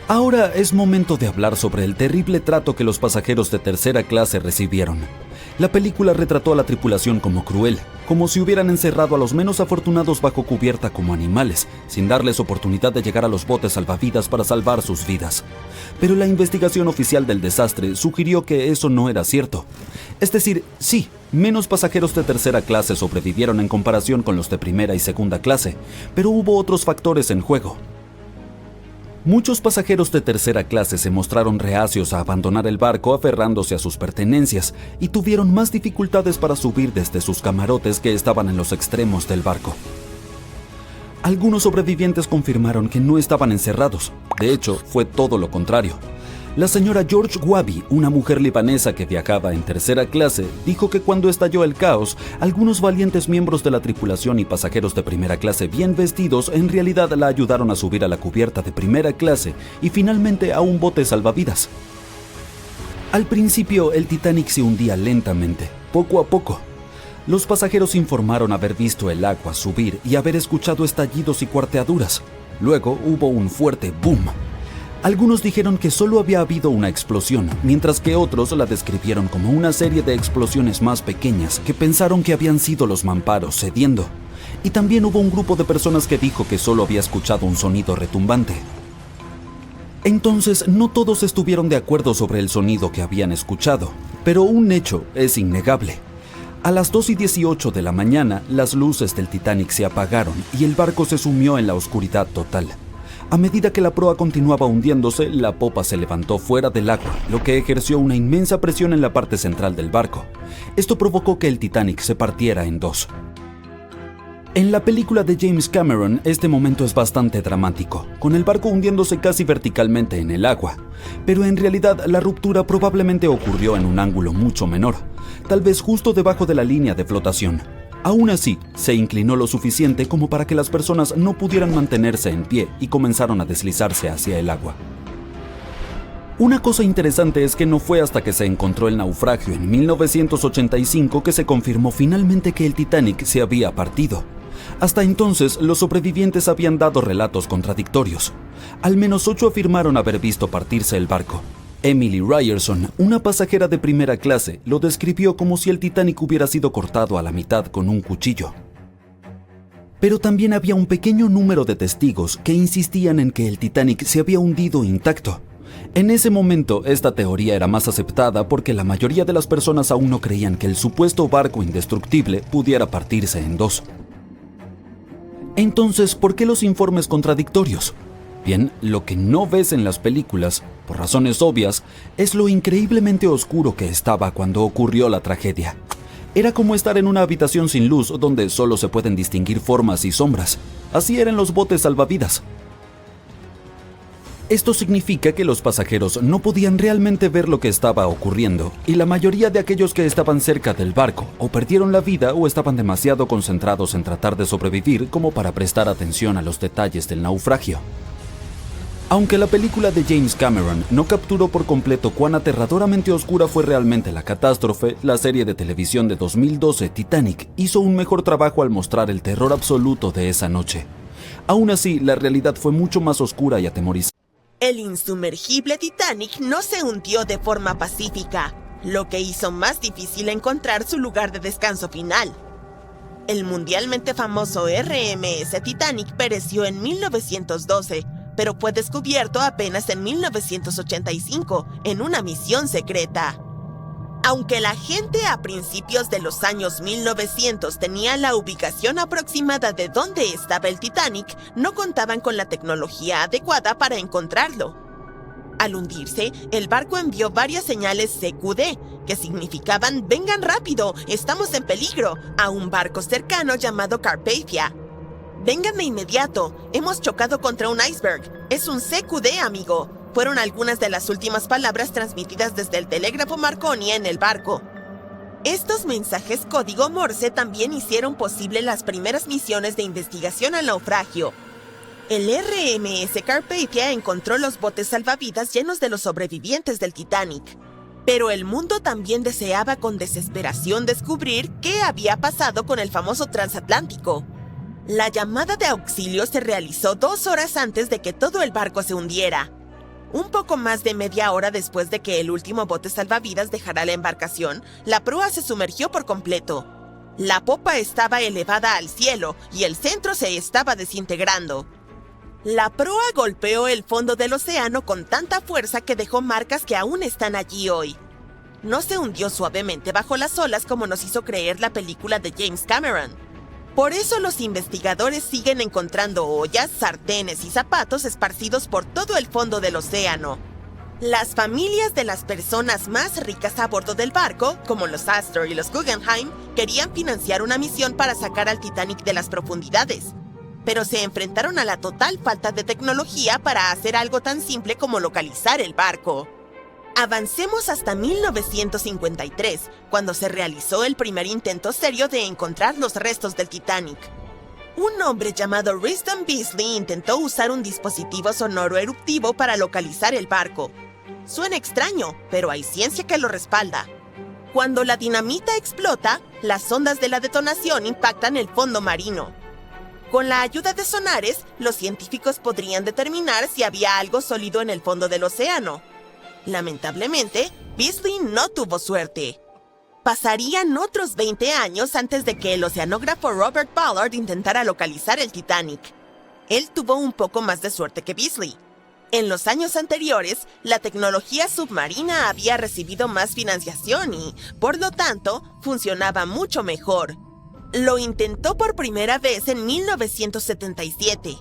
Ahora es momento de hablar sobre el terrible trato que los pasajeros de tercera clase recibieron. La película retrató a la tripulación como cruel, como si hubieran encerrado a los menos afortunados bajo cubierta como animales, sin darles oportunidad de llegar a los botes salvavidas para salvar sus vidas. Pero la investigación oficial del desastre sugirió que eso no era cierto. Es decir, sí, menos pasajeros de tercera clase sobrevivieron en comparación con los de primera y segunda clase, pero hubo otros factores en juego. Muchos pasajeros de tercera clase se mostraron reacios a abandonar el barco aferrándose a sus pertenencias y tuvieron más dificultades para subir desde sus camarotes que estaban en los extremos del barco. Algunos sobrevivientes confirmaron que no estaban encerrados. De hecho, fue todo lo contrario. La señora George Wabi, una mujer libanesa que viajaba en tercera clase, dijo que cuando estalló el caos, algunos valientes miembros de la tripulación y pasajeros de primera clase bien vestidos en realidad la ayudaron a subir a la cubierta de primera clase y finalmente a un bote salvavidas. Al principio, el Titanic se hundía lentamente, poco a poco. Los pasajeros informaron haber visto el agua subir y haber escuchado estallidos y cuarteaduras. Luego hubo un fuerte boom. Algunos dijeron que solo había habido una explosión, mientras que otros la describieron como una serie de explosiones más pequeñas que pensaron que habían sido los mamparos cediendo. Y también hubo un grupo de personas que dijo que solo había escuchado un sonido retumbante. Entonces, no todos estuvieron de acuerdo sobre el sonido que habían escuchado, pero un hecho es innegable. A las 2:18 de la mañana, las luces del Titanic se apagaron y el barco se sumió en la oscuridad total. A medida que la proa continuaba hundiéndose, la popa se levantó fuera del agua, lo que ejerció una inmensa presión en la parte central del barco. Esto provocó que el Titanic se partiera en dos. En la película de James Cameron, este momento es bastante dramático, con el barco hundiéndose casi verticalmente en el agua. Pero en realidad la ruptura probablemente ocurrió en un ángulo mucho menor, tal vez justo debajo de la línea de flotación. Aún así, se inclinó lo suficiente como para que las personas no pudieran mantenerse en pie y comenzaron a deslizarse hacia el agua. Una cosa interesante es que no fue hasta que se encontró el naufragio en 1985 que se confirmó finalmente que el Titanic se había partido. Hasta entonces, los sobrevivientes habían dado relatos contradictorios. Al menos 8 afirmaron haber visto partirse el barco. Emily Ryerson, una pasajera de primera clase, lo describió como si el Titanic hubiera sido cortado a la mitad con un cuchillo. Pero también había un pequeño número de testigos que insistían en que el Titanic se había hundido intacto. En ese momento, esta teoría era más aceptada porque la mayoría de las personas aún no creían que el supuesto barco indestructible pudiera partirse en dos. Entonces, ¿por qué los informes contradictorios? Bien, lo que no ves en las películas, por razones obvias, es lo increíblemente oscuro que estaba cuando ocurrió la tragedia. Era como estar en una habitación sin luz donde solo se pueden distinguir formas y sombras. Así eran los botes salvavidas. Esto significa que los pasajeros no podían realmente ver lo que estaba ocurriendo, y la mayoría de aquellos que estaban cerca del barco o perdieron la vida o estaban demasiado concentrados en tratar de sobrevivir como para prestar atención a los detalles del naufragio. Aunque la película de James Cameron no capturó por completo cuán aterradoramente oscura fue realmente la catástrofe, la serie de televisión de 2012 Titanic hizo un mejor trabajo al mostrar el terror absoluto de esa noche. Aún así, la realidad fue mucho más oscura y atemorizante. El insumergible Titanic no se hundió de forma pacífica, lo que hizo más difícil encontrar su lugar de descanso final. El mundialmente famoso RMS Titanic pereció en 1912, pero fue descubierto apenas en 1985 en una misión secreta. Aunque la gente a principios de los años 1900 tenía la ubicación aproximada de dónde estaba el Titanic, no contaban con la tecnología adecuada para encontrarlo. Al hundirse, el barco envió varias señales CQD, que significaban «vengan rápido, estamos en peligro», a un barco cercano llamado Carpathia. «Vengan de inmediato, hemos chocado contra un iceberg, es un CQD, amigo», fueron algunas de las últimas palabras transmitidas desde el telégrafo Marconi en el barco. Estos mensajes código Morse también hicieron posible las primeras misiones de investigación al naufragio. El RMS Carpathia encontró los botes salvavidas llenos de los sobrevivientes del Titanic. Pero el mundo también deseaba con desesperación descubrir qué había pasado con el famoso transatlántico. La llamada de auxilio se realizó 2 horas antes de que todo el barco se hundiera. Un poco más de media hora después de que el último bote salvavidas dejara la embarcación, la proa se sumergió por completo. La popa estaba elevada al cielo y el centro se estaba desintegrando. La proa golpeó el fondo del océano con tanta fuerza que dejó marcas que aún están allí hoy. No se hundió suavemente bajo las olas como nos hizo creer la película de James Cameron. Por eso los investigadores siguen encontrando ollas, sartenes y zapatos esparcidos por todo el fondo del océano. Las familias de las personas más ricas a bordo del barco, como los Astor y los Guggenheim, querían financiar una misión para sacar al Titanic de las profundidades, pero se enfrentaron a la total falta de tecnología para hacer algo tan simple como localizar el barco. Avancemos hasta 1953, cuando se realizó el primer intento serio de encontrar los restos del Titanic. Un hombre llamado Risdon Beasley intentó usar un dispositivo sonoro eruptivo para localizar el barco. Suena extraño, pero hay ciencia que lo respalda. Cuando la dinamita explota, las ondas de la detonación impactan el fondo marino. Con la ayuda de sonares, los científicos podrían determinar si había algo sólido en el fondo del océano. Lamentablemente, Beasley no tuvo suerte. Pasarían otros 20 años antes de que el oceanógrafo Robert Ballard intentara localizar el Titanic. Él tuvo un poco más de suerte que Beasley. En los años anteriores, la tecnología submarina había recibido más financiación y, por lo tanto, funcionaba mucho mejor. Lo intentó por primera vez en 1977.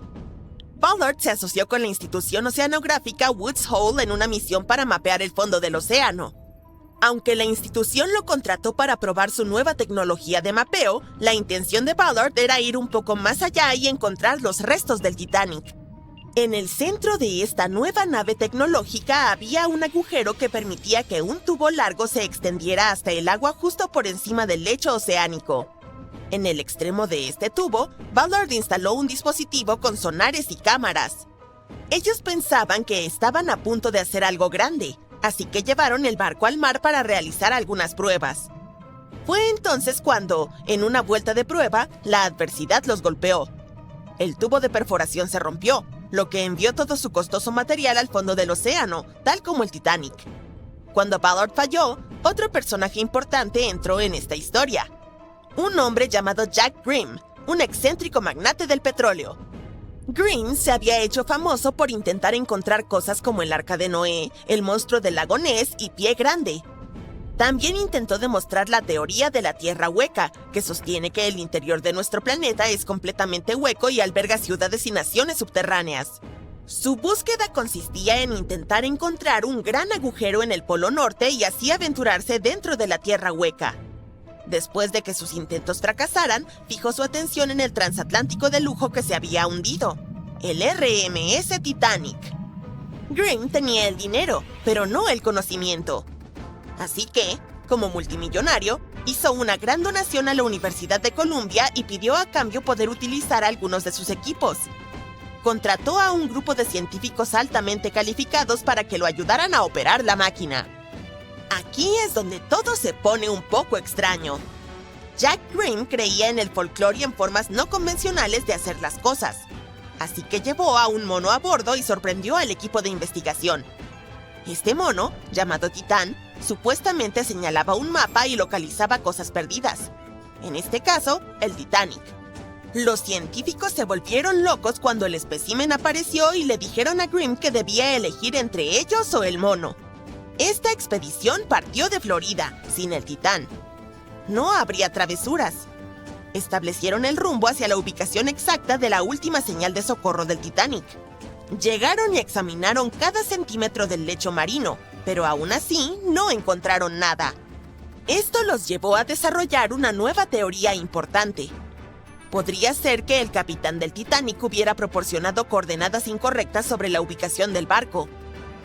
Ballard se asoció con la institución oceanográfica Woods Hole en una misión para mapear el fondo del océano. Aunque la institución lo contrató para probar su nueva tecnología de mapeo, la intención de Ballard era ir un poco más allá y encontrar los restos del Titanic. En el centro de esta nueva nave tecnológica había un agujero que permitía que un tubo largo se extendiera hasta el agua justo por encima del lecho oceánico. En el extremo de este tubo, Ballard instaló un dispositivo con sonares y cámaras. Ellos pensaban que estaban a punto de hacer algo grande, así que llevaron el barco al mar para realizar algunas pruebas. Fue entonces cuando, en una vuelta de prueba, la adversidad los golpeó. El tubo de perforación se rompió, lo que envió todo su costoso material al fondo del océano, tal como el Titanic. Cuando Ballard falló, otro personaje importante entró en esta historia. Un hombre llamado Jack Grimm, un excéntrico magnate del petróleo. Grimm se había hecho famoso por intentar encontrar cosas como el Arca de Noé, el monstruo del lago Ness y Pie Grande. También intentó demostrar la teoría de la Tierra hueca, que sostiene que el interior de nuestro planeta es completamente hueco y alberga ciudades y naciones subterráneas. Su búsqueda consistía en intentar encontrar un gran agujero en el Polo Norte y así aventurarse dentro de la Tierra hueca. Después de que sus intentos fracasaran, fijó su atención en el transatlántico de lujo que se había hundido, el RMS Titanic. Grimm tenía el dinero, pero no el conocimiento. Así que, como multimillonario, hizo una gran donación a la Universidad de Columbia y pidió a cambio poder utilizar algunos de sus equipos. Contrató a un grupo de científicos altamente calificados para que lo ayudaran a operar la máquina. Aquí es donde todo se pone un poco extraño. Jack Grimm creía en el folclore y en formas no convencionales de hacer las cosas. Así que llevó a un mono a bordo y sorprendió al equipo de investigación. Este mono, llamado Titán, supuestamente señalaba un mapa y localizaba cosas perdidas. En este caso, el Titanic. Los científicos se volvieron locos cuando el espécimen apareció y le dijeron a Grimm que debía elegir entre ellos o el mono. Esta expedición partió de Florida, sin el Titán. No habría travesuras. Establecieron el rumbo hacia la ubicación exacta de la última señal de socorro del Titanic. Llegaron y examinaron cada centímetro del lecho marino, pero aún así no encontraron nada. Esto los llevó a desarrollar una nueva teoría importante. Podría ser que el capitán del Titanic hubiera proporcionado coordenadas incorrectas sobre la ubicación del barco.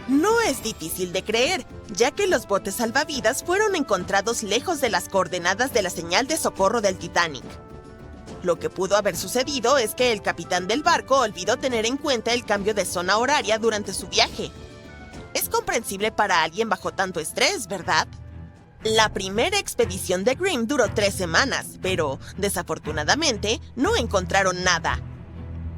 No es difícil de creer, ya que los botes salvavidas fueron encontrados lejos de las coordenadas de la señal de socorro del Titanic. Lo que pudo haber sucedido es que el capitán del barco olvidó tener en cuenta el cambio de zona horaria durante su viaje. Es comprensible para alguien bajo tanto estrés, ¿verdad? La primera expedición de Grimm duró 3 semanas, pero, desafortunadamente, no encontraron nada.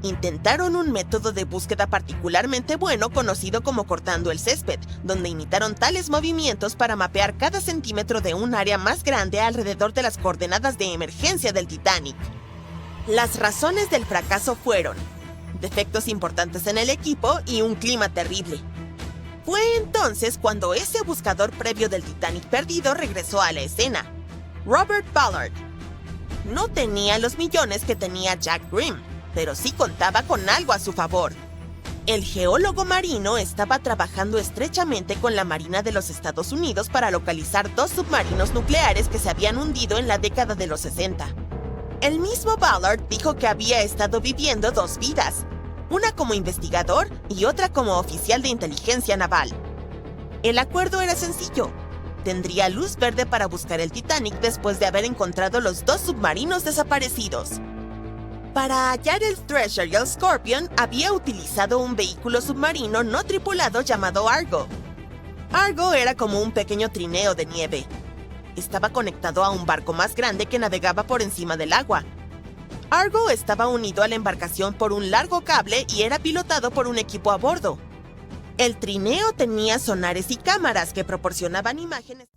Intentaron un método de búsqueda particularmente bueno conocido como cortando el césped, donde imitaron tales movimientos para mapear cada centímetro de un área más grande alrededor de las coordenadas de emergencia del Titanic. Las razones del fracaso fueron defectos importantes en el equipo y un clima terrible. Fue entonces cuando ese buscador previo del Titanic perdido regresó a la escena, Robert Ballard. No tenía los millones que tenía Jack Grimm, pero sí contaba con algo a su favor. El geólogo marino estaba trabajando estrechamente con la Marina de los Estados Unidos para localizar 2 submarinos nucleares que se habían hundido en la década de los 60. El mismo Ballard dijo que había estado viviendo 2 vidas, una como investigador y otra como oficial de inteligencia naval. El acuerdo era sencillo. Tendría luz verde para buscar el Titanic después de haber encontrado los 2 submarinos desaparecidos. Para hallar el Treasure y el Scorpion, había utilizado un vehículo submarino no tripulado llamado Argo. Argo era como un pequeño trineo de nieve. Estaba conectado a un barco más grande que navegaba por encima del agua. Argo estaba unido a la embarcación por un largo cable y era pilotado por un equipo a bordo. El trineo tenía sonares y cámaras que proporcionaban imágenes.